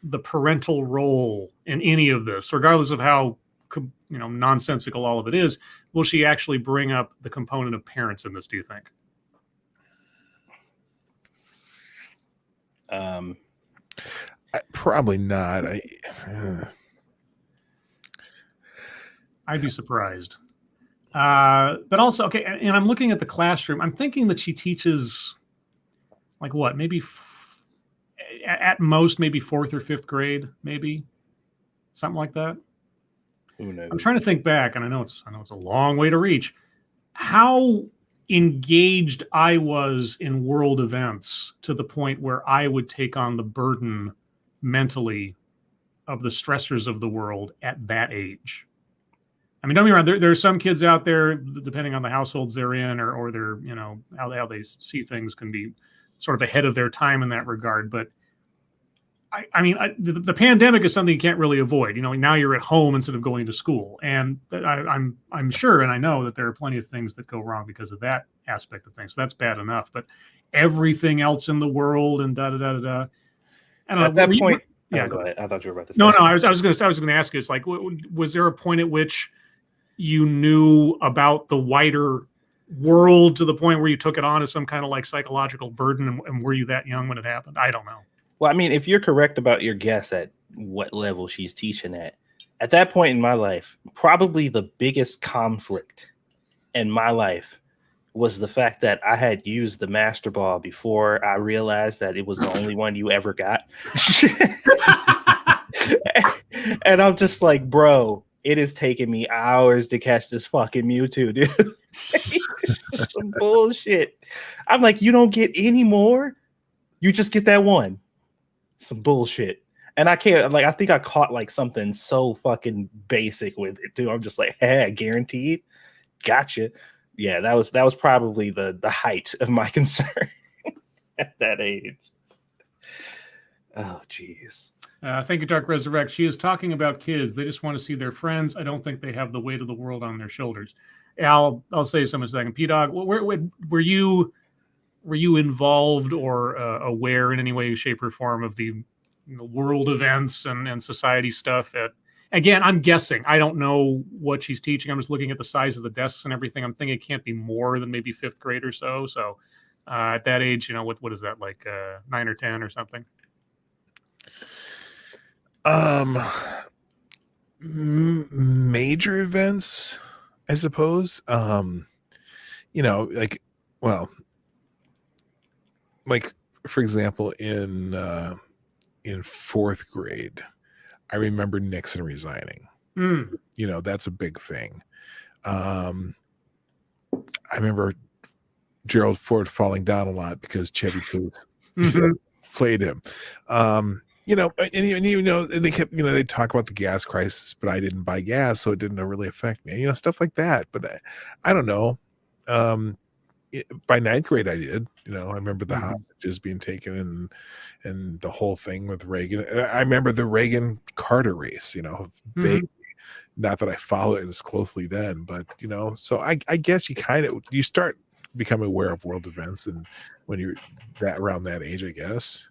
the parental role in any of this, regardless of how nonsensical all of it is? Will she actually bring up the component of parents in this, do you think? Probably not. I'd be surprised. But also, okay, and I'm looking at the classroom. I'm thinking that she teaches, like, what, maybe at most maybe 4th or 5th grade, maybe something like that. Who knows? I'm trying to think back, and I know it's a long way to reach. How engaged I was in world events to the point where I would take on the burden mentally of the stressors of the world at that age. I mean, don't get me wrong. There are some kids out there, depending on the households they're in, or their, how they see things, can be sort of ahead of their time in that regard. But the pandemic is something you can't really avoid. Now you're at home instead of going to school, and I'm sure, and I know that there are plenty of things that go wrong because of that aspect of things. So that's bad enough. But everything else in the world and da da da da. I don't know. At that point, yeah, go ahead. I thought you were about to say. No. I was going to ask you. It's like, was there a point at which you knew about the wider world to the point where you took it on as some kind of like psychological burden, and were you that young when it happened? I don't know. Well, I mean, if you're correct about your guess at what level she's teaching at that point in my life, probably the biggest conflict in my life was the fact that I had used the Master Ball before I realized that it was the only one you ever got. And I'm just like, bro, it is taking me hours to catch this fucking Mewtwo, dude. Some bullshit. I'm like, you don't get any more? You just get that one. Some bullshit. And I can't, like, I think I caught like something so fucking basic with it too. I'm just like, hey, guaranteed. Gotcha. Yeah, that was probably the height of my concern at that age. Oh, geez. Thank you, Dark Resurrect. She is talking about kids. They just want to see their friends. I don't think they have the weight of the world on their shoulders. I'll say something in a second. P-Dog, were you involved or aware in any way, shape, or form of the world events and society stuff? Again, I'm guessing. I don't know what she's teaching. I'm just looking at the size of the desks and everything. I'm thinking it can't be more than maybe 5th grade or so. So at that age, what is that, like 9 or 10 or something? Major events, I suppose. Like for example, in 4th grade, I remember Nixon resigning. That's a big thing. I remember Gerald Ford falling down a lot because Chevy Chase played him. And they kept, they talk about the gas crisis, but I didn't buy gas, so it didn't really affect me. Stuff like that. But I don't know. By 9th grade, I did. I remember the hostages being taken and the whole thing with Reagan. I remember the Reagan-Carter race. Vaguely. Not that I followed it as closely then, but so I guess you start becoming aware of world events, and when you're around that age, I guess.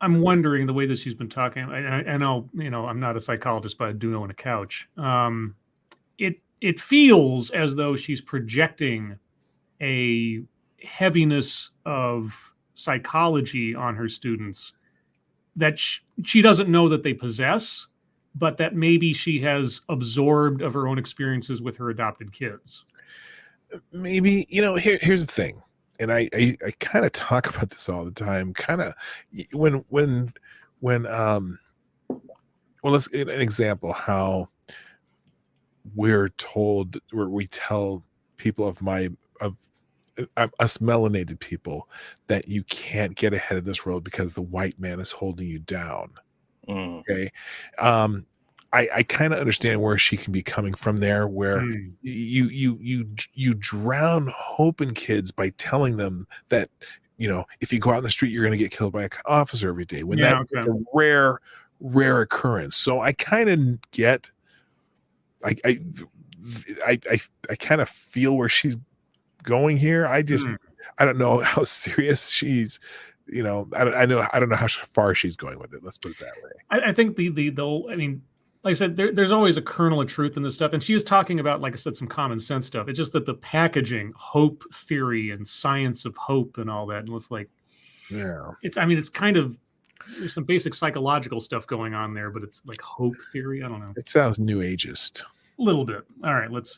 I'm wondering, the way that she's been talking. I know, I'm not a psychologist, but I do know on a couch. It feels as though she's projecting a heaviness of psychology on her students that she doesn't know that they possess, but that maybe she has absorbed of her own experiences with her adopted kids. Maybe, here's the thing. And I kind of talk about this all the time. Kind of when let's get an example how we're told, where we tell people of us melanated people that you can't get ahead of this world because the white man is holding you down. Okay. I kind of understand where she can be coming from there, where you drown hope in kids by telling them that, if you go out in the street, you're going to get killed by an officer every day, when that's a rare occurrence. So I kind of get, I kind of feel where she's going here. I Hmm. don't know how serious she's, you know, I don't know how far she's going with it. Let's put it that way. I think I mean, like I said, there's always a kernel of truth in this stuff. And she was talking about, like I said, some common sense stuff. It's just that the packaging, hope theory and science of hope and all that. And it's like, Yeah. I mean, it's kind of, there's some basic psychological stuff going on there, but it's like hope theory. I don't know. It sounds new ageist. A little bit. All right, let's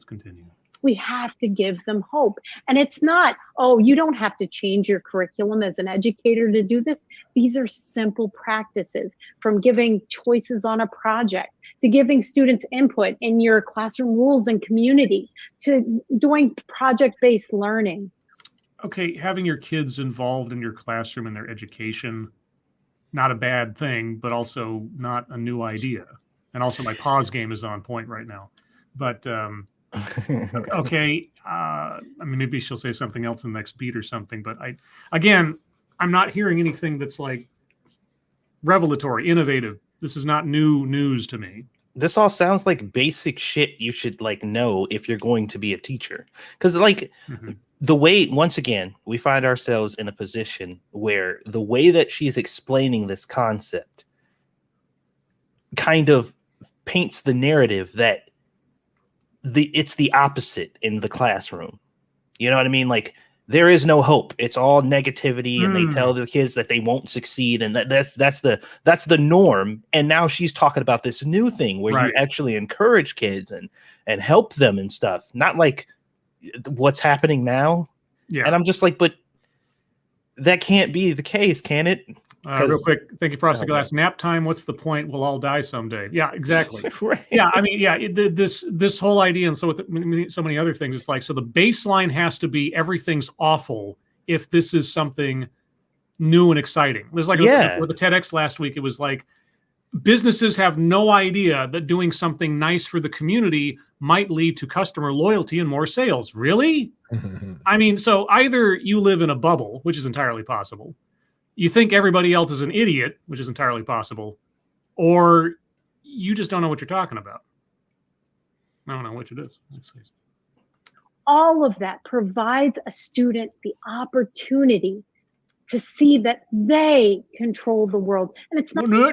continue. We have to give them hope. And it's not, oh, you don't have to change your curriculum as an educator to do this. These are simple practices, from giving choices on a project to giving students input in your classroom rules and community to doing project-based learning. Okay, having your kids involved in your classroom and their education, not a bad thing, but also not a new idea. And also my pause game is on point right now. But okay, I mean, maybe she'll say something else in the next beat or something. But I'm not hearing anything that's like revelatory, innovative. This is not new news to me. This all sounds like basic shit you should like know if you're going to be a teacher. Because like the way, once again, we find ourselves in a position where the way that she's explaining this concept kind of paints the narrative that it's the opposite in the classroom. You know what I mean? Like there is no hope. It's all negativity, and they tell the kids that they won't succeed, and that's the norm. And now she's talking about this new thing where you actually encourage kids and help them and stuff. Not like what's happening now. Yeah. And I'm just like, but that can't be the case, can it? Real quick, thank you, Frosty Glass. Nap time. What's the point? We'll all die someday. Yeah, exactly. Right. Yeah, I mean, yeah, this whole idea, and so with so many other things, it's like, so the baseline has to be everything's awful if this is something new and exciting. There's like with the TEDx last week, it was like businesses have no idea that doing something nice for the community might lead to customer loyalty and more sales. Really? I mean, so either you live in a bubble, which is entirely possible. You think everybody else is an idiot, which is entirely possible, or you just don't know what you're talking about. I don't know which it is. All of that provides a student the opportunity to see that they control the world. And it's not no.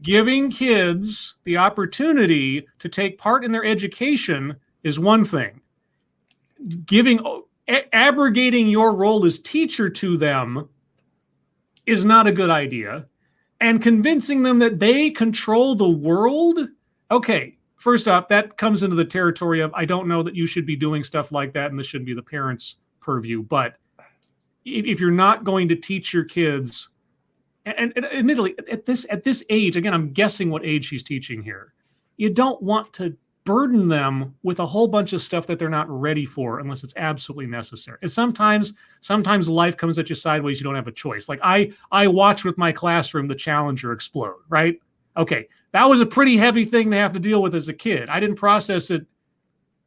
Giving kids the opportunity to take part in their education is one thing. Abrogating your role as teacher to them is not a good idea. And convincing them that they control the world. Okay, first off, that comes into the territory of, I don't know that you should be doing stuff like that, and this should be the parents' purview. But if you're not going to teach your kids, and admittedly, at this age, again, I'm guessing what age she's teaching here, you don't want to burden them with a whole bunch of stuff that they're not ready for unless it's absolutely necessary. And sometimes life comes at you sideways. You don't have a choice. Like I watched with my classroom the Challenger explode, right? Okay, that was a pretty heavy thing to have to deal with as a kid. I didn't process it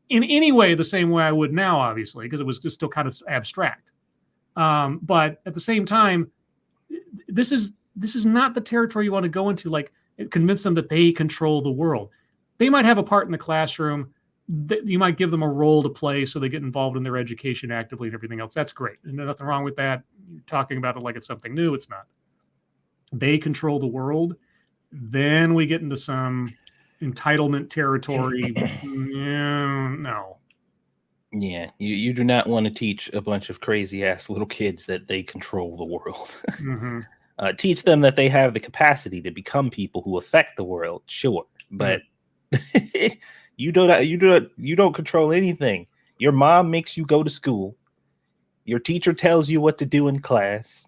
in any way the same way I would now, obviously, because it was just still kind of abstract. But at the same time, this is not the territory you want to go into, like convince them that they control the world. They might have a part in the classroom. You might give them a role to play so they get involved in their education actively and everything else. That's great. And there's nothing wrong with that. You're talking about it like it's something new. It's not. They control the world. Then we get into some entitlement territory. No. Yeah, you do not want to teach a bunch of crazy ass little kids that they control the world. Teach them that they have the capacity to become people who affect the world. Sure, but you don't control anything. Your mom makes you go to school. Your teacher tells you what to do in class.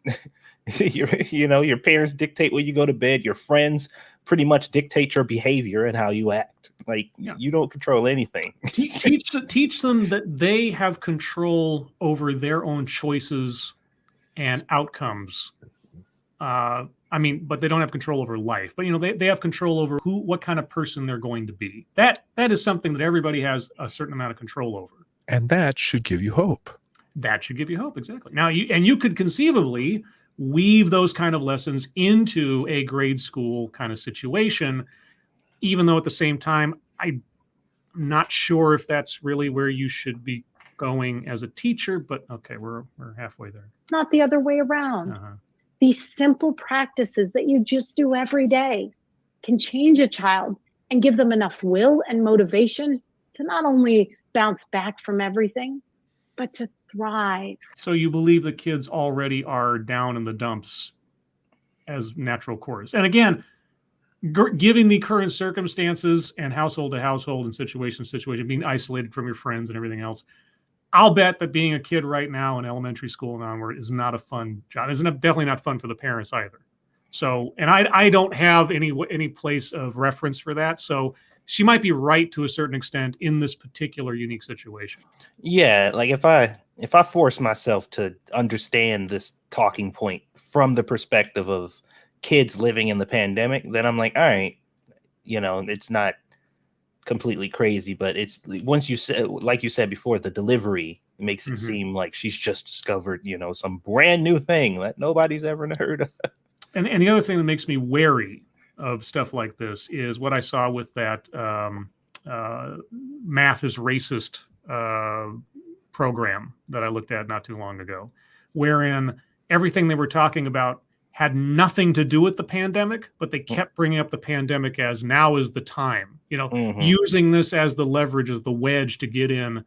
Your parents dictate when you go to bed. Your friends pretty much dictate your behavior and how you act. Like you don't control anything. Teach them that they have control over their own choices and outcomes. But they don't have control over life. But they have control over what kind of person they're going to be. That is something that everybody has a certain amount of control over. And that should give you hope. That should give you hope, exactly. Now you could conceivably weave those kind of lessons into a grade school kind of situation. even though at the same time, I'm not sure if that's really where you should be going as a teacher, but okay, we're halfway there. Not the other way around. Uh-huh. These simple practices that you just do every day can change a child and give them enough will and motivation to not only bounce back from everything, but to thrive. So you believe the kids already are down in the dumps as natural course. And again, given the current circumstances and household to household and situation to situation, being isolated from your friends and everything else, I'll bet that being a kid right now in elementary school and onward is not a fun job. It's definitely not fun for the parents either. So, and I don't have any place of reference for that. So she might be right to a certain extent in this particular unique situation. Yeah, like if I force myself to understand this talking point from the perspective of kids living in the pandemic, then I'm like, all right, it's not completely crazy, but it's once you said, like you said before, the delivery makes it seem like she's just discovered, some brand new thing that nobody's ever heard of. And the other thing that makes me wary of stuff like this is what I saw with that Math is Racist program that I looked at not too long ago, wherein everything they were talking about had nothing to do with the pandemic, but they kept bringing up the pandemic as now is the time, using this as the leverage, as the wedge to get in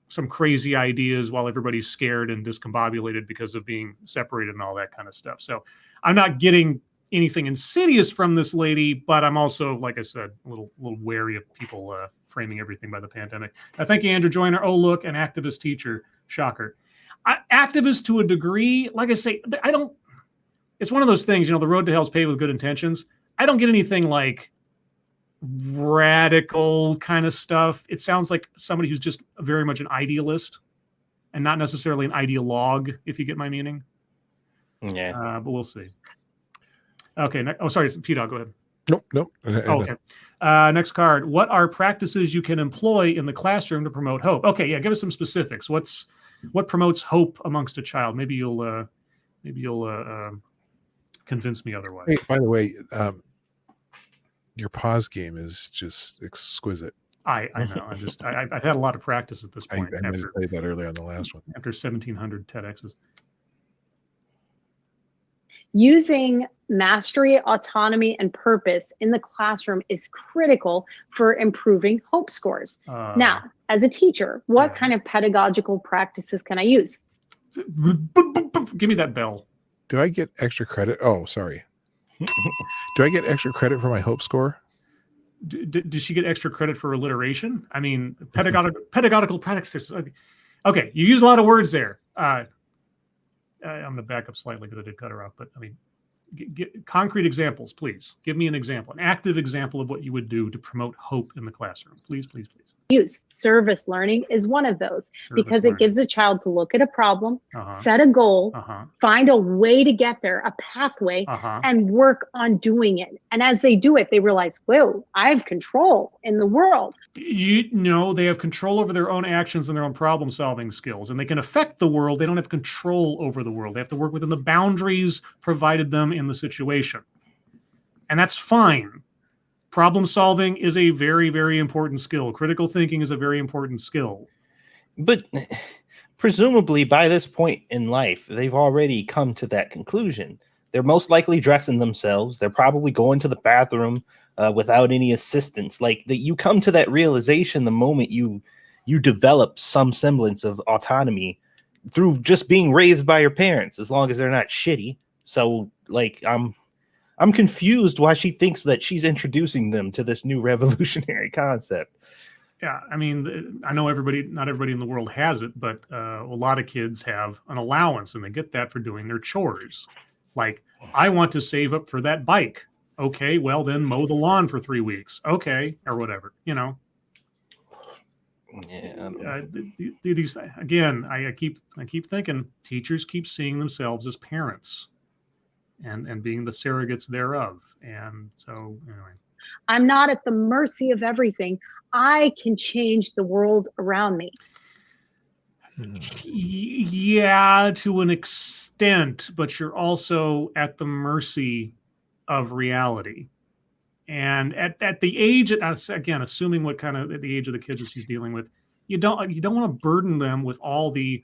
some crazy ideas while everybody's scared and discombobulated because of being separated and all that kind of stuff. So I'm not getting anything insidious from this lady, but I'm also, like I said, a little wary of people framing everything by the pandemic. Thank you, Andrew Joyner. Oh, look, an activist teacher. Shocker. Activist to a degree, like I say, it's one of those things, the road to hell is paved with good intentions. I don't get anything like radical kind of stuff. It sounds like somebody who's just very much an idealist and not necessarily an ideologue, if you get my meaning. Yeah. But we'll see. Okay. Sorry, P-Dog, go ahead. Nope. Okay. Next card. What are practices you can employ in the classroom to promote hope? Okay, yeah, give us some specifics. What promotes hope amongst a child? Maybe you'll convince me otherwise. Hey, by the way, your pause game is just exquisite. I know. I've had a lot of practice at this point. I meant to say that earlier on the last one. After 1,700 TEDx's. Using mastery, autonomy, and purpose in the classroom is critical for improving hope scores. Now, as a teacher, what kind of pedagogical practices can I use? Give me that bell. Do I get extra credit? Oh, sorry. Do I get extra credit for my hope score? Does she get extra credit for alliteration? I mean, pedagogical practices. Okay, you use a lot of words there. I'm going to back up slightly because I did cut her off. But I mean, concrete examples, please. Give me an example, an active example of what you would do to promote hope in the classroom. Please. Use service learning is one of those because it gives a child to look at a problem, set a goal, find a way to get there, a pathway, and work on doing it. And as they do it, they realize, whoa, I have control in the world. They have control over their own actions and their own problem solving skills, and they can affect the world. They don't have control over the world. They have to work within the boundaries provided them in the situation. And that's fine. Problem solving is a very, very important skill. Critical thinking is a very important skill. But presumably by this point in life, they've already come to that conclusion. They're most likely dressing themselves. They're probably going to the bathroom without any assistance. Like that, you come to that realization the moment you develop some semblance of autonomy through just being raised by your parents, as long as they're not shitty. So like I'm confused why she thinks that she's introducing them to this new revolutionary concept. Yeah, I mean, I know not everybody in the world has it, but a lot of kids have an allowance, and they get that for doing their chores. Like, I want to save up for that bike. Okay, well then mow the lawn for 3 weeks. Okay, or whatever, Yeah. These again, I keep thinking teachers keep seeing themselves as parents. And being the surrogates thereof. And so, anyway. I'm not at the mercy of everything. I can change the world around me. Yeah, to an extent, but you're also at the mercy of reality. And at the age, again, assuming what kind of the age of the kids that she's dealing with, you don't want to burden them with all the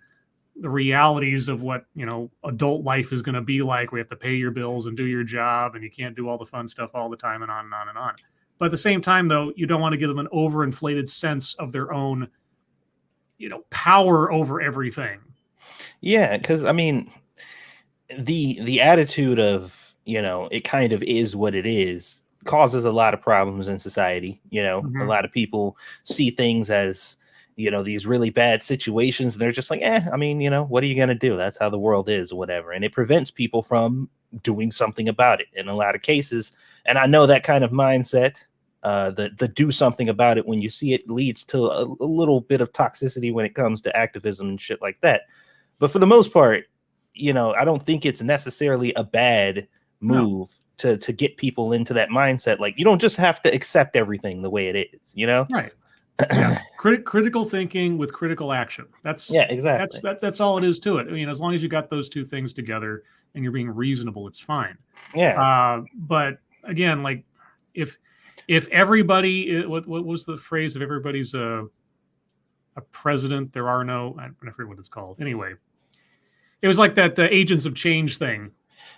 realities of what, you know, adult life is going to be like. We have to pay your bills and do your job, and you can't do all the fun stuff all the time, and on and on and on. But at the same time, though, you don't want to give them an overinflated sense of their own, you know, power over everything. Yeah, because I mean, the attitude of, you know, it kind of is what it is causes a lot of problems in society. You know, Mhm. a lot of people see things as, you know, these really bad situations, and they're just like, I mean, you know, what are you going to do? That's how the world is, or whatever. And it prevents people from doing something about it in a lot of cases. And I know that kind of mindset, the do something about it when you see it, leads to a little bit of toxicity when it comes to activism and shit like that. But for the most part, you know, I don't think it's necessarily a bad move to get people into that mindset. Like, you don't just have to accept everything the way it is, you know? Right. Yeah. Critical thinking with critical action. That's exactly. That's all it is to it. I mean, as long as you got those two things together and you're being reasonable, it's fine. Yeah. But again, like if everybody, what was the phrase? If everybody's a president, there are no. I forget what it's called. Anyway, it was like that Agents of Change thing.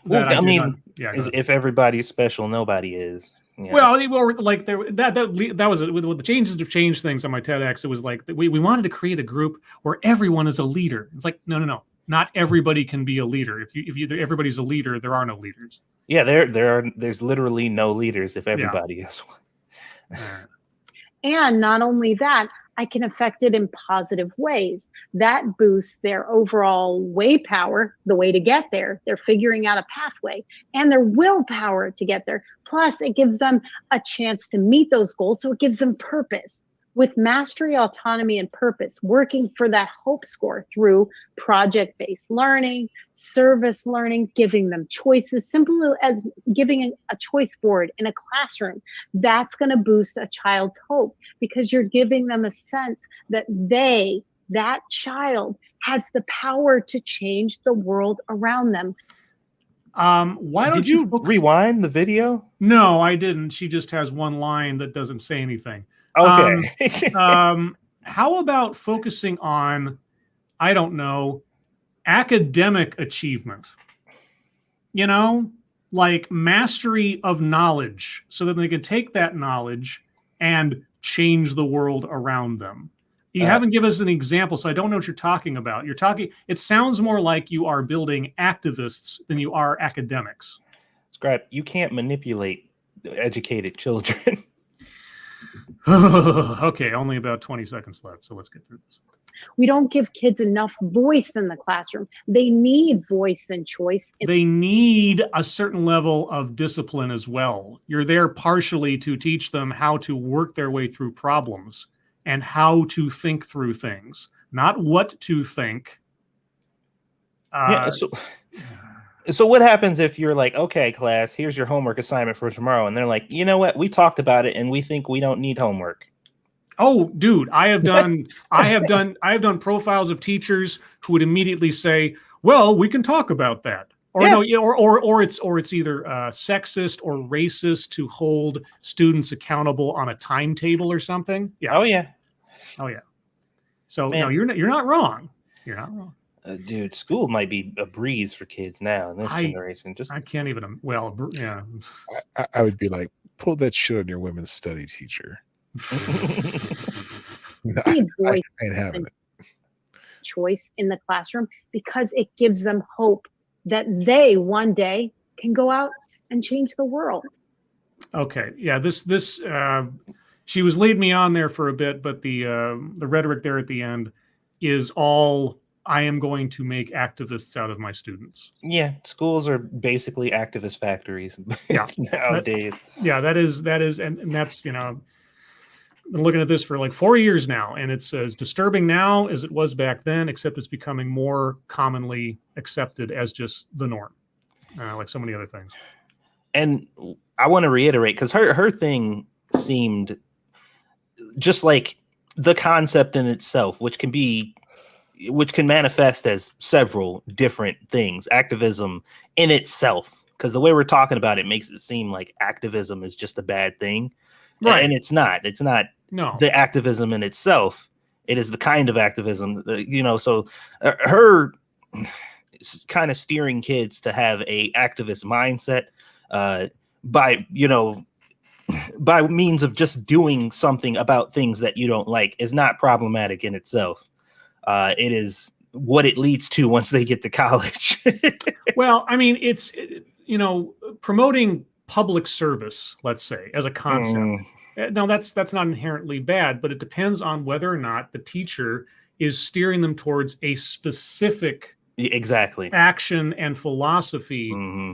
Well, I mean, if everybody's special, nobody is. Yeah. Well, like that was with the changes to change things on my TEDx. It was like we wanted to create a group where everyone is a leader. It's like no, not everybody can be a leader. If everybody's a leader, there are no leaders. Yeah, there's literally no leaders if everybody is one. And not only that, I can affect it in positive ways. That boosts their overall way power, the way to get there. They're figuring out a pathway, and their willpower to get there. Plus, it gives them a chance to meet those goals, so it gives them purpose. With mastery, autonomy, and purpose, working for that hope score through project-based learning, service learning, giving them choices, simple as giving a choice board in a classroom, that's going to boost a child's hope, because you're giving them a sense that that child has the power to change the world around them. Why don't Did you rewind the video? No, I didn't. She just has one line that doesn't say anything. Okay. How about focusing on, I don't know, academic achievement? You know, like mastery of knowledge, so that they can take that knowledge and change the world around them. You haven't given us an example, so I don't know what you're talking about. It sounds more like you are building activists than you are academics. Scribe, you can't manipulate educated children. Okay, only about 20 seconds left, so let's get through this. We don't give kids enough voice in the classroom. They need voice and choice. They need a certain level of discipline as well. You're there partially to teach them how to work their way through problems and how to think through things, not what to think. So what happens if you're like, okay, class, here's your homework assignment for tomorrow, and they're like, you know what, we talked about it, and we think we don't need homework. Oh, dude, I have done profiles of teachers who would immediately say, "Well, we can talk about that," or or it's either sexist or racist to hold students accountable on a timetable or something. Yeah. Oh yeah. So no, you're not wrong. You're not wrong. Dude, school might be a breeze for kids now in this generation. I can't even. Well, yeah. I would be like, pull that shit on your women's study teacher. I ain't having it. Choice in the classroom, because it gives them hope that they one day can go out and change the world. Okay, yeah. This she was leading me on there for a bit, but the rhetoric there at the end is all, I am going to make activists out of my students. Yeah, schools are basically activist factories. Yeah, nowadays. That is, and that's, you know, been looking at this for like 4 years now, and it's as disturbing now as it was back then, except it's becoming more commonly accepted as just the norm, like so many other things. And I want to reiterate, because her thing seemed just like the concept in itself, which can manifest as several different things. Activism in itself because the way we're talking about it makes it seem like activism is just a bad thing. Right. And it's not. It's not the activism in itself. It is the kind of activism, so her kind of steering kids to have a activist mindset by means of just doing something about things that you don't like is not problematic in itself. It is what it leads to once they get to college. Well, I mean, it's, promoting public service, let's say, as a concept. Now, that's not inherently bad, but it depends on whether or not the teacher is steering them towards a specific action and philosophy,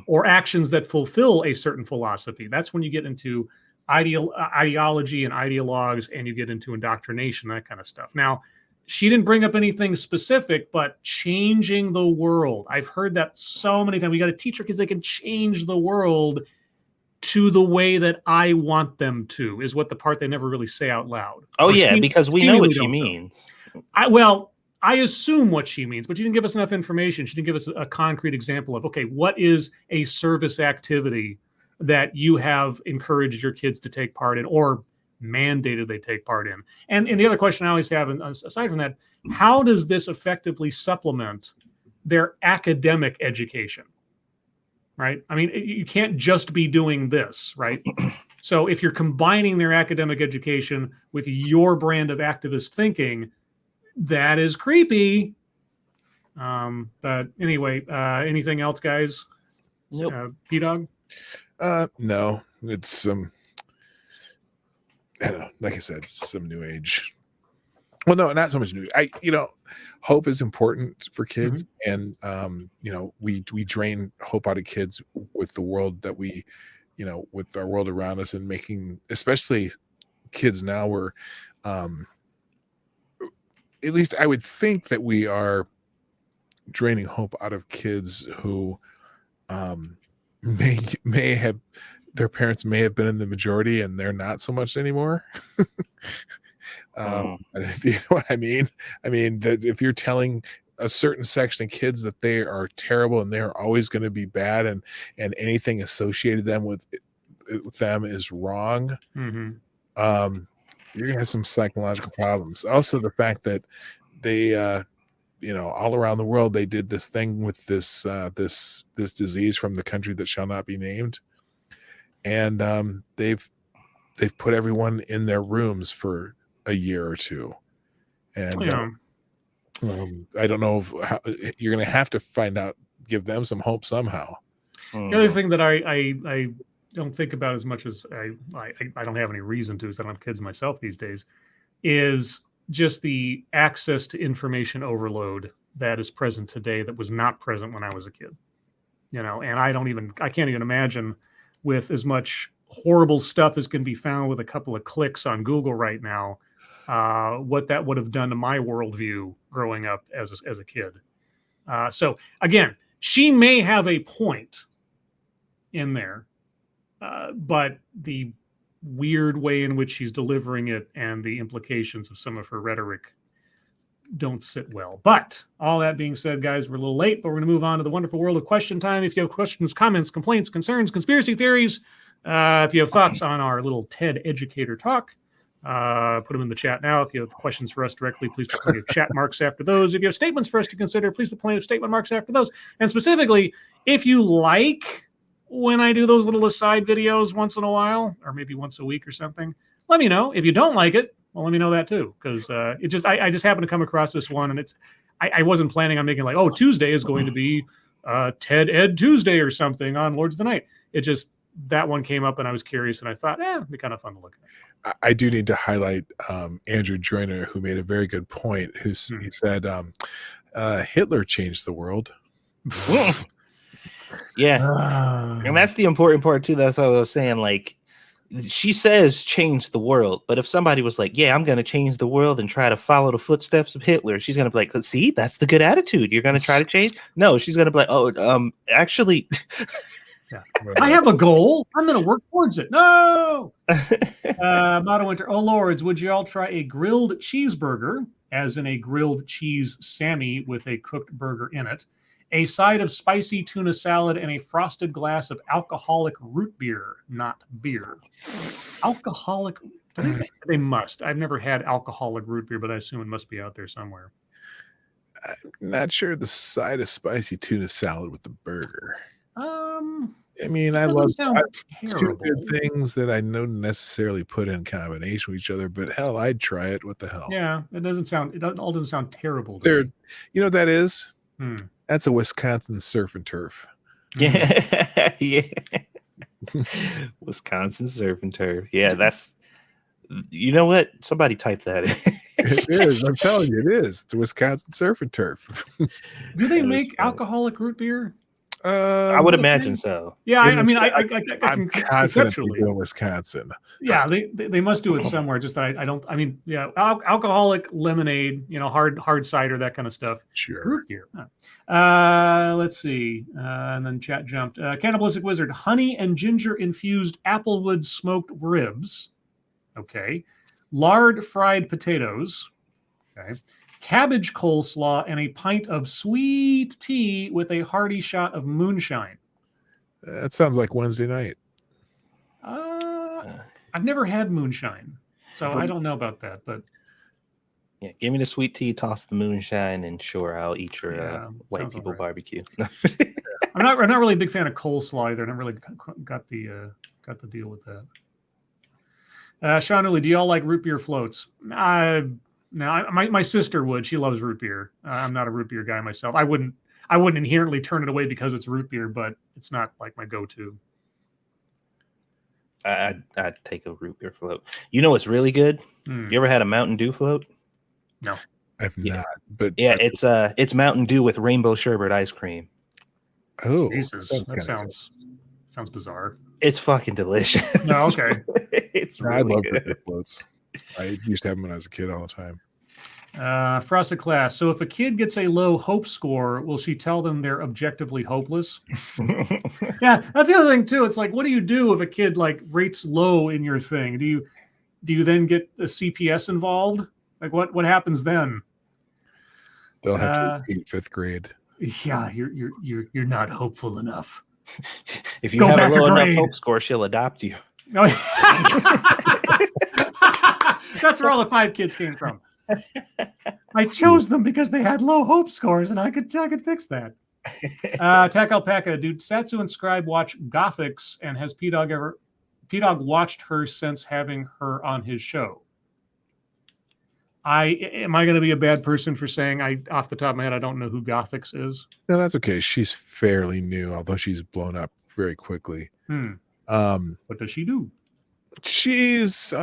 or actions that fulfill a certain philosophy. That's when you get into ideology and ideologues, and you get into indoctrination, that kind of stuff. Now, she didn't bring up anything specific, but changing the world. I've heard that so many times. We got to teach our kids they can change the world to the way that I want them to, is what the part they never really say out loud. Oh, yeah, because we know what she means. I assume what she means, but she didn't give us enough information. She didn't give us a concrete example of, okay, what is a service activity that you have encouraged your kids to take part in or mandated they take part in? And the other question I always have, aside from that, how does this effectively supplement their academic education? Right? I mean, you can't just be doing this, right? So if you're combining their academic education with your brand of activist thinking, that is creepy. But anyway, anything else, guys? Nope. P-Dog? No, it's some, I don't know, like I said, some new age. Well, no, not so much new. Hope is important for kids, and we drain hope out of kids with the world that we, with our world around us, and making, especially kids now, where at least I would think that we are draining hope out of kids who may have, their parents may have been in the majority and they're not so much anymore. If you know what I mean, that if you're telling a certain section of kids that they are terrible and they're always going to be bad, and anything associated with them is wrong, you're gonna have some psychological problems. Also, the fact that they all around the world, they did this thing with this disease from the country that shall not be named, and they've put everyone in their rooms for a year or two, and I don't know how you're going to have to find out, give them some hope somehow. The other thing that I don't think about as much as I don't have any reason to, because I don't have kids myself these days, is just the access to information overload that is present today that was not present when I was a kid. And I can't even imagine, with as much horrible stuff as can be found with a couple of clicks on Google right now, what that would have done to my worldview growing up as a kid. So again, she may have a point in there, but the weird way in which she's delivering it and the implications of some of her rhetoric don't sit well. But all that being said, guys, we're a little late, but we're going to move on to the wonderful world of question time. If you have questions, comments, complaints, concerns, conspiracy theories, if you have thoughts on our little TED educator talk, put them in the chat now. If you have questions for us directly, please put plenty of chat marks after those. If you have statements for us to consider, please put plenty of statement marks after those. And specifically, if you like when I do those little aside videos once in a while, or maybe once a week or something, let me know. If you don't like it, well, let me know that too, because I just happened to come across this one, and I wasn't planning on making Tuesday is going to be TED Ed Tuesday or something on Lords of the Night. It just, that one came up and I was curious, and I thought, it'd be kind of fun to look at. I do need to highlight Andrew Joyner, who made a very good point. He said Hitler changed the world. Yeah, and that's the important part too. That's what I was saying. She says change the world, but if somebody was like, yeah, I'm going to change the world and try to follow the footsteps of Hitler, she's going to be like, see, that's the good attitude. You're going to try to change. No, she's going to be like, actually. Yeah. I have a goal. I'm going to work towards it. No. Motto Winter. Oh, Lords, would you all try a grilled cheeseburger, as in a grilled cheese Sammy with a cooked burger in it, A side of spicy tuna salad and a frosted glass of alcoholic root beer, not beer. Alcoholic. They must. I've never had alcoholic root beer, but I assume it must be out there somewhere. I'm not sure the side of spicy tuna salad with the burger. I mean, I love two good things that I don't necessarily put in combination with each other, but hell, I'd try it. What the hell? Yeah, it all doesn't sound terrible. You know what that is? That's a Wisconsin surf and turf. Yeah. Yeah. Wisconsin surf and turf. Yeah, that's, you know what? Somebody type that in. It is. I'm telling you, it is. It's a Wisconsin surf and turf. Do they make alcoholic root beer? I would imagine so. Yeah, I'm confident people in Wisconsin. Yeah, they must do it somewhere. Just that I don't. I mean, yeah, alcoholic lemonade, hard cider, that kind of stuff. Sure. Root beer. Let's see. And then chat jumped. Cannibalistic Wizard, honey and ginger infused applewood smoked ribs. Okay. Lard fried potatoes. Okay. Cabbage coleslaw, and a pint of sweet tea with a hearty shot of moonshine. That sounds like Wednesday night. I've never had moonshine, so I don't know about that. But yeah, give me the sweet tea, toss the moonshine, and sure, I'll eat your white people barbecue. I'm not really a big fan of coleslaw either. I never really got the deal with that. Sean Uli, do y'all like root beer floats? No, my sister would. She loves root beer. I'm not a root beer guy myself. I wouldn't inherently turn it away because it's root beer, but it's not like my go-to. I'd take a root beer float. You know what's really good? You ever had a Mountain Dew float? No, I've not. But yeah, it's Mountain Dew with rainbow sherbet ice cream. Oh, Jesus, that sounds bizarre. It's fucking delicious. No, okay. It's really I love good. root beer floats. I used to have them when I was a kid all the time. Frosted Class. So if a kid gets a low hope score, will she tell them they're objectively hopeless? Yeah, that's the other thing too. It's like, what do you do if a kid rates low in your thing? Do you then get a CPS involved? Like what happens then? They'll have to repeat 5th grade. Yeah, you're not hopeful enough. If you have a low enough hope score, she'll adopt you. No. That's where all the 5 kids came from. I chose them because they had low hope scores, and I could fix that. Tack Alpaca, dude. Satsu and Scribe watch Gothics, and has P-Dog watched her since having her on his show? Am I going to be a bad person for saying off the top of my head I don't know who Gothics is? No, that's okay. She's fairly new, although she's blown up very quickly. What does she do? She's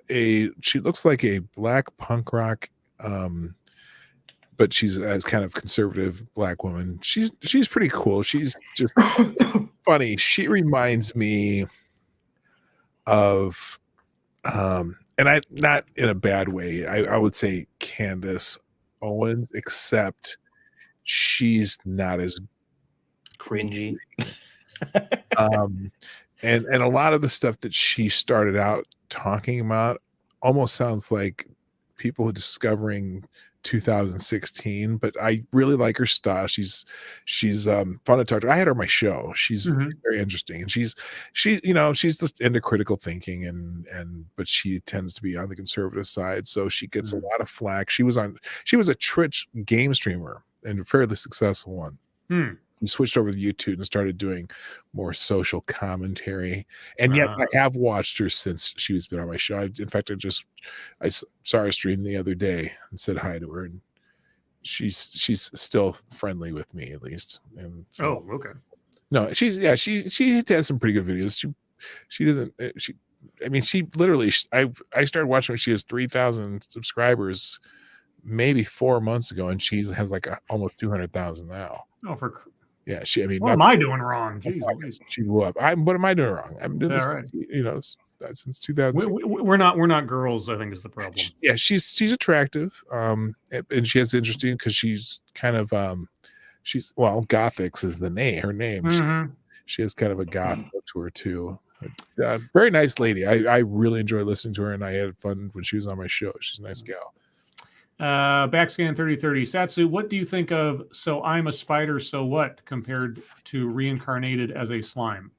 she looks like a black punk rock, but she's a kind of conservative black woman. She's pretty cool. She's just funny. She reminds me of and I, not in a bad way, I would say Candace Owens, except she's not as cringy. And a lot of the stuff that she started out talking about almost sounds like people discovering 2016, but I really like her style. She's fun to talk to. I had her on my show. She's very interesting, and she's just into critical thinking, but she tends to be on the conservative side, so she gets a lot of flack. She was a Twitch game streamer and a fairly successful one. He switched over to YouTube and started doing more social commentary. And yet I have watched her since she's been on my show. In fact, I saw her stream the other day and said hi to her, and she's still friendly with me, at least. And so, oh, okay. No, she has some pretty good videos. She literally, I started watching her. She has 3,000 subscribers maybe 4 months ago, and she has almost 200,000 now. Oh, yeah, what am I doing wrong? Jeez, she blew up. What am I doing wrong? I'm doing this, right. Since 2000. We're not girls, I think, is the problem. Yeah, she's attractive, and she has interesting because she's kind of Gothics is her name. She has kind of a goth look to her too. Very nice lady. I really enjoy listening to her, and I had fun when she was on my show. She's a nice gal. Backscan 3030. Satsu, what do you think of So I'm a Spider, So What compared to Reincarnated as a Slime?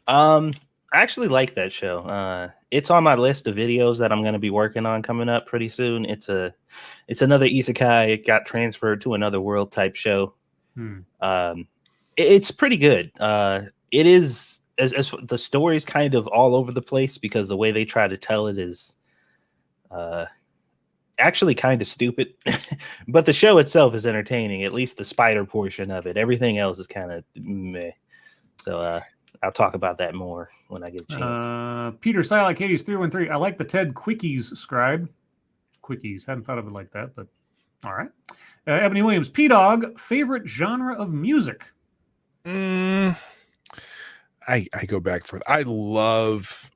I actually like that show. It's on my list of videos that I'm going to be working on coming up pretty soon. It's another isekai. It got transferred to another world type show. It's pretty good. It is as the story's kind of all over the place because the way they try to tell it is actually kind of stupid. But the show itself is entertaining, at least the spider portion of it. Everything else is kind of meh. So I'll talk about that more when I get a chance. Peter Silent Katie's 313. I like the Ted Quickies, Scribe. Quickies. Hadn't thought of it like that, but all right. Ebony Williams, P-Dog, favorite genre of music? I go back for I love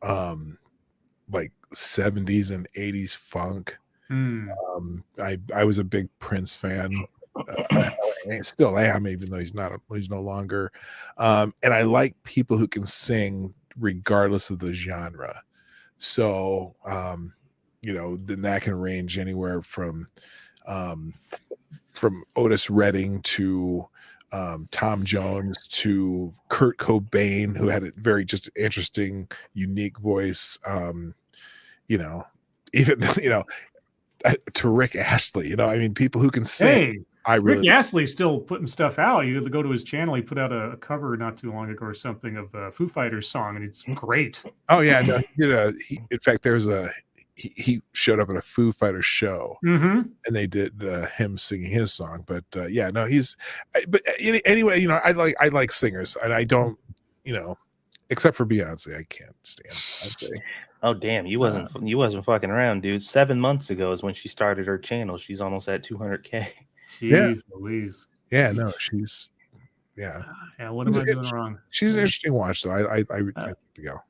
like 70s and 80s funk. I was a big Prince fan. I still am, even though he's no longer. And I like people who can sing regardless of the genre. So then that can range anywhere from Otis Redding to Tom Jones to Kurt Cobain, who had a very just interesting, unique voice. Even to Rick Astley. I mean, people who can sing. Hey, Rick Astley's still putting stuff out. You have to go to his channel. He put out a cover not too long ago or something of a Foo Fighters song, and it's great. Oh yeah, no, in fact, he showed up at a Foo Fighters show, and they did him singing his song. But anyway, I like singers, and I don't, except for Beyonce, I can't stand. Oh damn, you wasn't fucking around, dude. 7 months ago is when she started her channel. She's almost at 200K. Jeez Louise. Yeah, no, she's yeah. What am I doing wrong? She's an interesting watch, though. I have to go.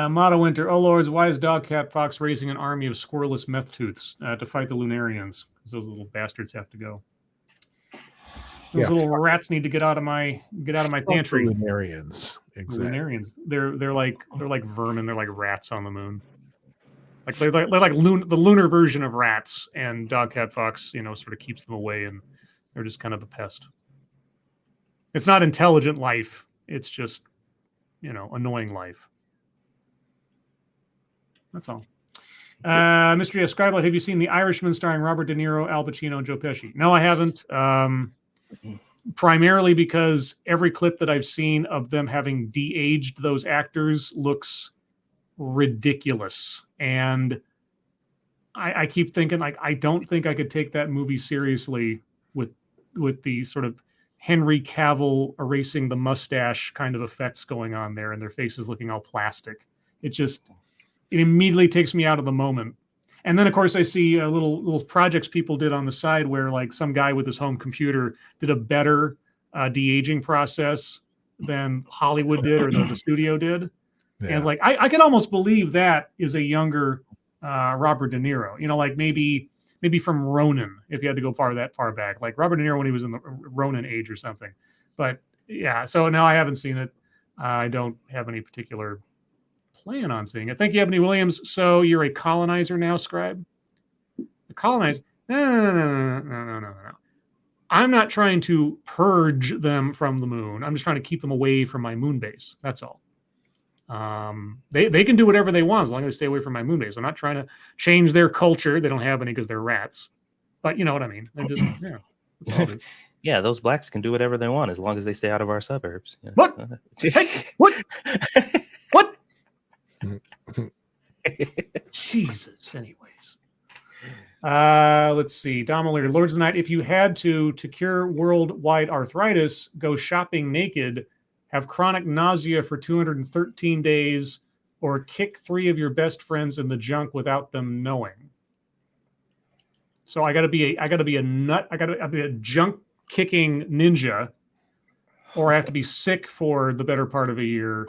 Motto Winter, oh lords, why is Dog Cat Fox raising an army of squirreless meth tooths to fight the Lunarians? Because those little bastards have to go. Those little rats need to get out of my pantry. Lunarians, exactly. Lunarians. They're like vermin. They're like rats on the moon. Like they're like the lunar version of rats, and Dog Cat Fox, sort of keeps them away, and they're just kind of a pest. It's not intelligent life. It's just, annoying life. That's all. Mystery of Scribe, have you seen The Irishman starring Robert De Niro, Al Pacino, and Joe Pesci? No, I haven't. Primarily because every clip that I've seen of them having de-aged those actors looks ridiculous. And I keep thinking, I don't think I could take that movie seriously with the sort of Henry Cavill erasing the mustache kind of effects going on there and their faces looking all plastic. It immediately takes me out of the moment. And then, of course, I see little projects people did on the side where, like, some guy with his home computer did a better de-aging process than Hollywood did or the studio did. Yeah. And, I could almost believe that is a younger Robert De Niro. Like maybe from Ronin, if you had to go that far back. Like Robert De Niro when he was in the Ronin age or something. But, yeah, so now I haven't seen it. I don't have any particular plan on seeing it. Thank you, Ebony Williams. So you're a colonizer now, Scribe? A colonizer? No. I'm not trying to purge them from the moon. I'm just trying to keep them away from my moon base. That's all. They can do whatever they want as long as they stay away from my moon base. I'm not trying to change their culture. They don't have any because they're rats. But you know what I mean. They're just, that's all it is. Yeah, those blacks can do whatever they want as long as they stay out of our suburbs. Yeah. What? Hey, what? What? Jesus. Anyways, let's see. Dominator, Lords of the Night. If you had to cure worldwide arthritis, go shopping naked, have chronic nausea for 213 days, or kick 3 of your best friends in the junk without them knowing. So I got to be a nut. I got to be a junk kicking ninja, or I have to be sick for the better part of a year.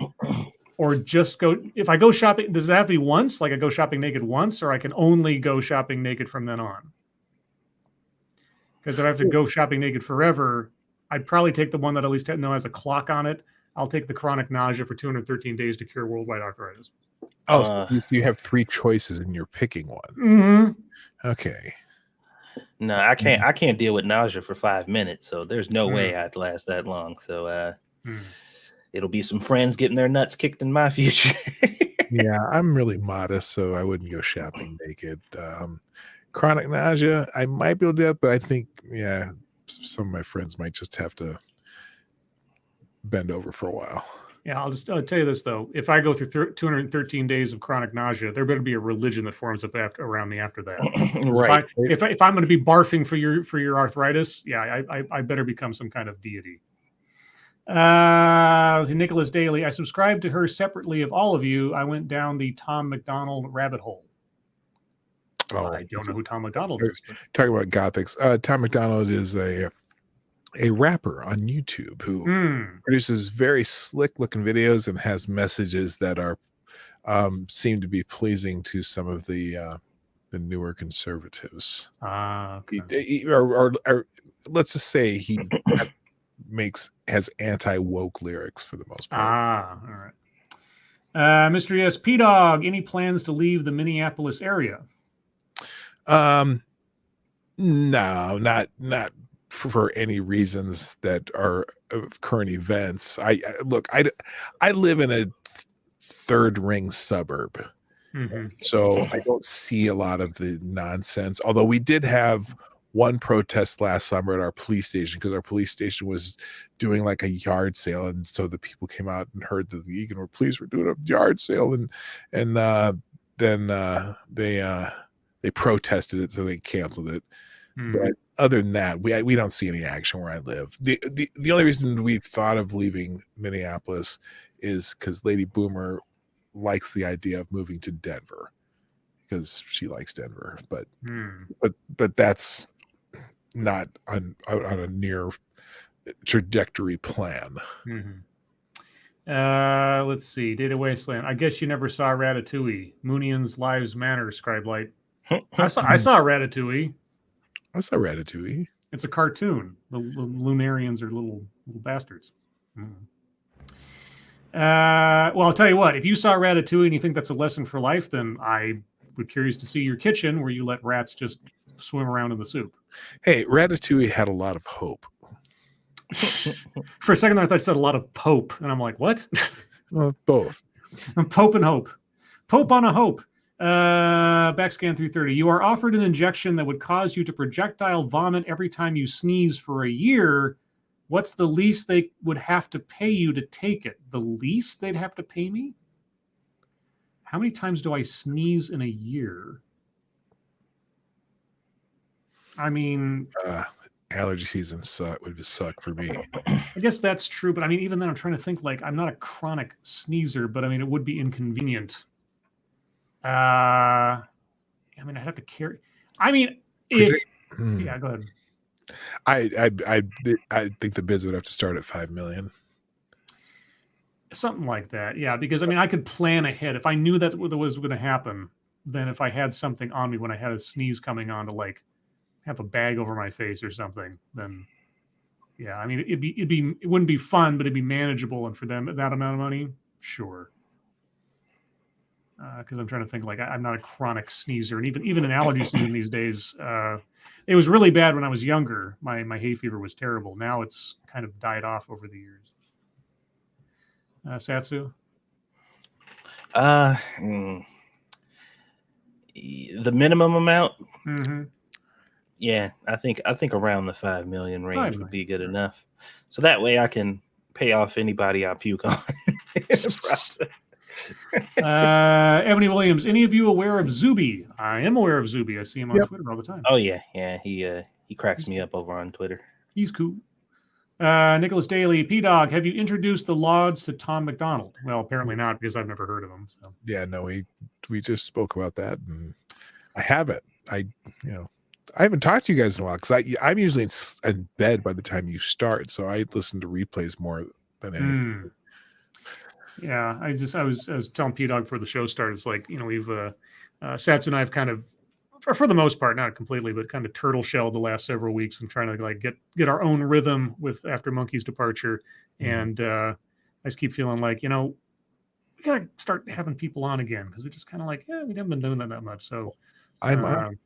Or just go, if I go shopping, does it have to be once? Like I go shopping naked once, or I can only go shopping naked from then on? Because if I have to go shopping naked forever, I'd probably take the one that at least has a clock on it. I'll take the chronic nausea for 213 days to cure worldwide arthritis. Oh, so you have 3 choices and you're picking one. Mm-hmm. Okay. No, I can't deal with nausea for 5 minutes, so there's no way I'd last that long. So it'll be some friends getting their nuts kicked in my future. Yeah, I'm really modest, so I wouldn't go shopping naked. Chronic nausea, I might be able to do it, but I think, some of my friends might just have to bend over for a while. Yeah, I'll tell you this though: if I go through 213 days of chronic nausea, there better be a religion that forms up around me after that. Right. If I'm going to be barfing for your arthritis, yeah, I better become some kind of deity. Nicholas Daly, I subscribed to her separately of all of you. I went down the Tom McDonald rabbit hole. I don't know who Tom McDonald is. Talking about gothics, Tom McDonald is a rapper on YouTube who produces very slick looking videos and has messages that are seem to be pleasing to some of the newer conservatives. Okay. Or let's just say he has anti-woke lyrics for the most part. All right. Mr. Yes, P-Dog, any plans to leave the Minneapolis area? No, not for any reasons that are of current events. I live in a third ring suburb, so I don't see a lot of the nonsense. Although we did have one protest last summer at our police station because our police station was doing like a yard sale, and so the people came out and heard that the Eagan police were doing a yard sale, and then they protested it, so they canceled it. But other than that, we don't see any action where I live. The only reason we thought of leaving Minneapolis is because Lady Boomer likes the idea of moving to Denver because she likes Denver, but that's not on a near trajectory plan. Let's see. Data Wasteland. I guess you never saw Ratatouille. Moonian's Lives Matter, Scribe Light. I saw Ratatouille. I saw Ratatouille. It's a cartoon. The Lunarians are little bastards. Well, I'll tell you what. If you saw Ratatouille and you think that's a lesson for life, then I would curious to see your kitchen where you let rats just swim around in the soup. Hey, Ratatouille had a lot of hope. For a second there, I thought it said a lot of Pope, and I'm like, what? Well, both. Pope and hope. Pope on a hope. Backscan 330. You are offered an injection that would cause you to projectile vomit every time you sneeze for a year. What's the least they would have to pay you to take it? The least they'd have to pay me? How many times do I sneeze in a year? I mean, allergy season would suck for me. I guess that's true, but I mean, even then, I'm trying to think. Like, I'm not a chronic sneezer, but I mean, it would be inconvenient. I mean, I'd have to carry. I mean, if yeah, go ahead. I think the bids would have to start at 5 million. Something like that, yeah. Because I mean, I could plan ahead if I knew that was going to happen. Then, if I had something on me when I had a sneeze coming on to like have a bag over my face or something, then yeah, I mean, it wouldn't be fun, but it'd be manageable. And for them, that amount of money, sure. Because I'm trying to think, like, I'm not a chronic sneezer, and even an allergy season these days, it was really bad when I was younger. My hay fever was terrible. Now it's kind of died off over the years. Satsu? The minimum amount? Yeah, I think around the 5 million range would be good enough. So that way I can pay off anybody I puke on in the process. Ebony Williams, any of you aware of Zuby? I am aware of Zuby. I see him on Twitter all the time. Oh yeah. He cracks me up over on Twitter. He's cool. Nicholas Daly, P-Dog, have you introduced the Lauds to Tom McDonald? Well, apparently not, because I've never heard of him. So. Yeah, no, we just spoke about that, and I haven't. I haven't talked to you guys in a while because I'm usually in bed by the time you start, so I listen to replays more than anything. Yeah, I was telling P-Dog before the show started. It's like, we've Satsu and I have kind of, for the most part, not completely, but kind of turtle shelled the last several weeks and trying to like get our own rhythm with after Monkey's departure. And I just keep feeling like, we gotta start having people on again because we just kind of like, we haven't been doing that much. So I'm on.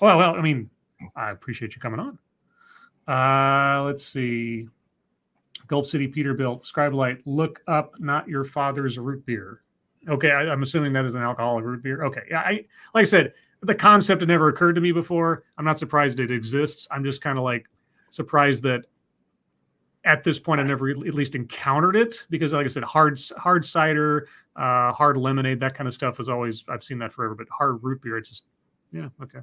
Well, I mean, I appreciate you coming on. Let's see. Gulf City Peterbilt, Scribe Light, look up not your father's root beer. Okay, I'm assuming that is an alcoholic root beer. Okay, yeah, like I said, the concept had never occurred to me before. I'm not surprised it exists. I'm just kind of like surprised that at this point I've never at least encountered it, because like I said, hard cider, hard lemonade, that kind of stuff is always, I've seen that forever, but hard root beer, it's just, yeah, okay.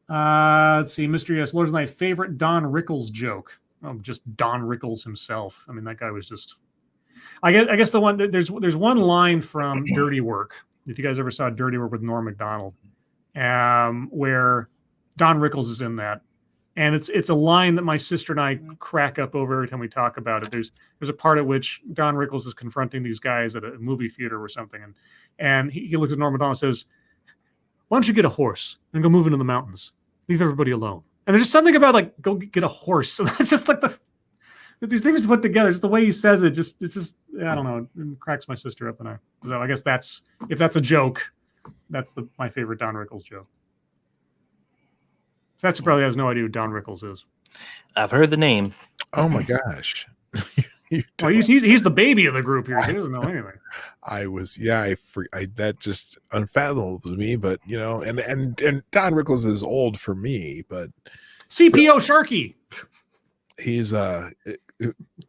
Let's see, Mr. Yes, Lord's Night, favorite Don Rickles joke. Oh, just Don Rickles himself. I mean, that guy was just, I guess the one, there's one line from Dirty Work, if you guys ever saw Dirty Work with Norm Macdonald, where Don Rickles is in that. And it's a line that my sister and I crack up over every time we talk about it. There's a part at which Don Rickles is confronting these guys at a movie theater or something. And he looks at Norm Macdonald and says, why don't you get a horse and go move into the mountains? Leave everybody alone. And there's just something about like, go get a horse. So that's just like these things to put together. Just the way he says it, it's just, I don't know, it cracks my sister up. So I guess if that's a joke, that's my favorite Don Rickles joke. Satsu probably has no idea who Don Rickles is. I've heard the name. Oh my gosh. Well, he's the baby of the group here. He doesn't know anything. That just unfathomable to me, but you know, and Don Rickles is old for me, but CPO Sharky. He's a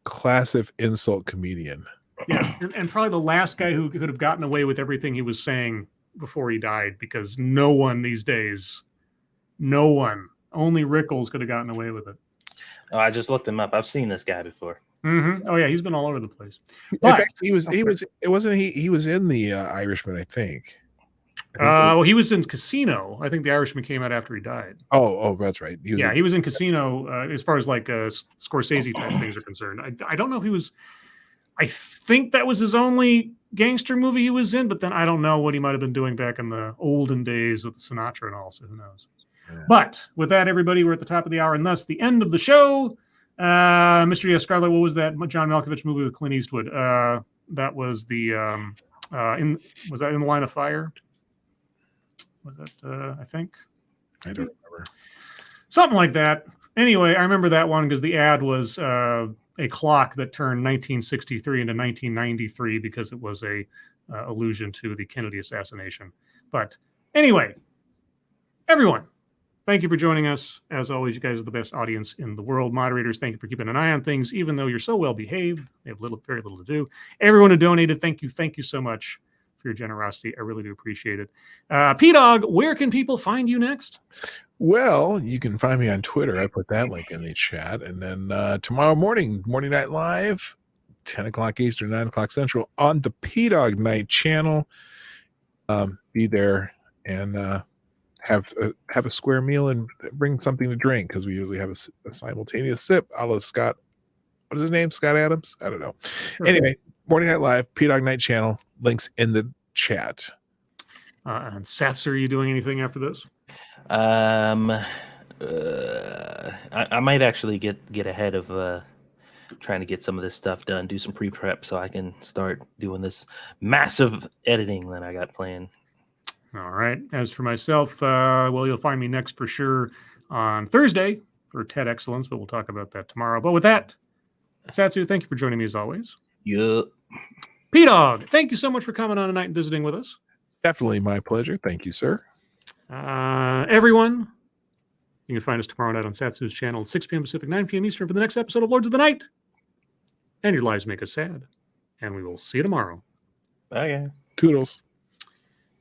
classic insult comedian. Yeah, and probably the last guy who could have gotten away with everything he was saying before he died, because no one these days, only Rickles could have gotten away with it. Oh, I just looked him up. I've seen this guy before. Mm-hmm. Oh yeah, he's been all over the place. But, in fact, he was in the Irishman, I think. Well, he was in Casino. I think the Irishman came out after he died. Oh, that's right. He was in Casino. As far as like Scorsese type things are concerned, I don't know if he was. I think that was his only gangster movie he was in, but then I don't know what he might have been doing back in the olden days with Sinatra and all. So who knows? Yeah. But with that, everybody, we're at the top of the hour, and thus the end of the show. Mr. Scarlett, what was that John Malkovich movie with Clint Eastwood? That was the was that In the Line of Fire? Was that I think? I don't remember. Something like that. Anyway, I remember that one because the ad was a clock that turned 1963 into 1993 because it was a allusion to the Kennedy assassination. But anyway, everyone, thank you for joining us. As always, you guys are the best audience in the world. Moderators, thank you for keeping an eye on things, even though you're so well behaved. They have very little to do. Everyone who donated, thank you so much for your generosity. I really do appreciate it. P-Dog, where can people find you next? Well, you can find me on Twitter. I put that link in the chat. And then tomorrow morning, Morning Night Live, 10 o'clock Eastern, 9 o'clock Central on the Dawg Knight channel. Be there and have a square meal and bring something to drink, because we usually have a simultaneous sip a la Scott. What is his name? Scott Adams? I don't know. Sure. Anyway, Morning Night Live, Dawg Knight channel, links in the chat. And Satsu, are you doing anything after this? I might actually get ahead of trying to get some of this stuff done, do some pre-prep so I can start doing this massive editing that I got planned. All right. As for myself, well, you'll find me next for sure on Thursday for TED Excellence, but we'll talk about that tomorrow. But with that, Satsu, thank you for joining me as always. Yeah. P-Dog, thank you so much for coming on tonight and visiting with us. Definitely my pleasure. Thank you, sir. Everyone, you can find us tomorrow night on Satsu's channel at 6 p.m. Pacific, 9 p.m. Eastern for the next episode of Lords of the Night. And your lives make us sad. And we will see you tomorrow. Bye, guys. Toodles.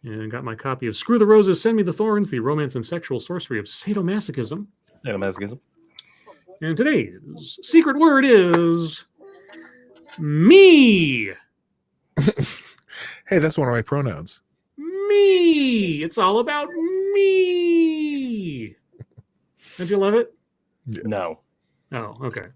And got my copy of Screw the Roses, Send Me the Thorns, the romance and sexual sorcery of sadomasochism. Sadomasochism. And today's secret word is me. Hey, that's one of my pronouns. Me. It's all about me. Don't you love it? Yes. No. Oh, okay.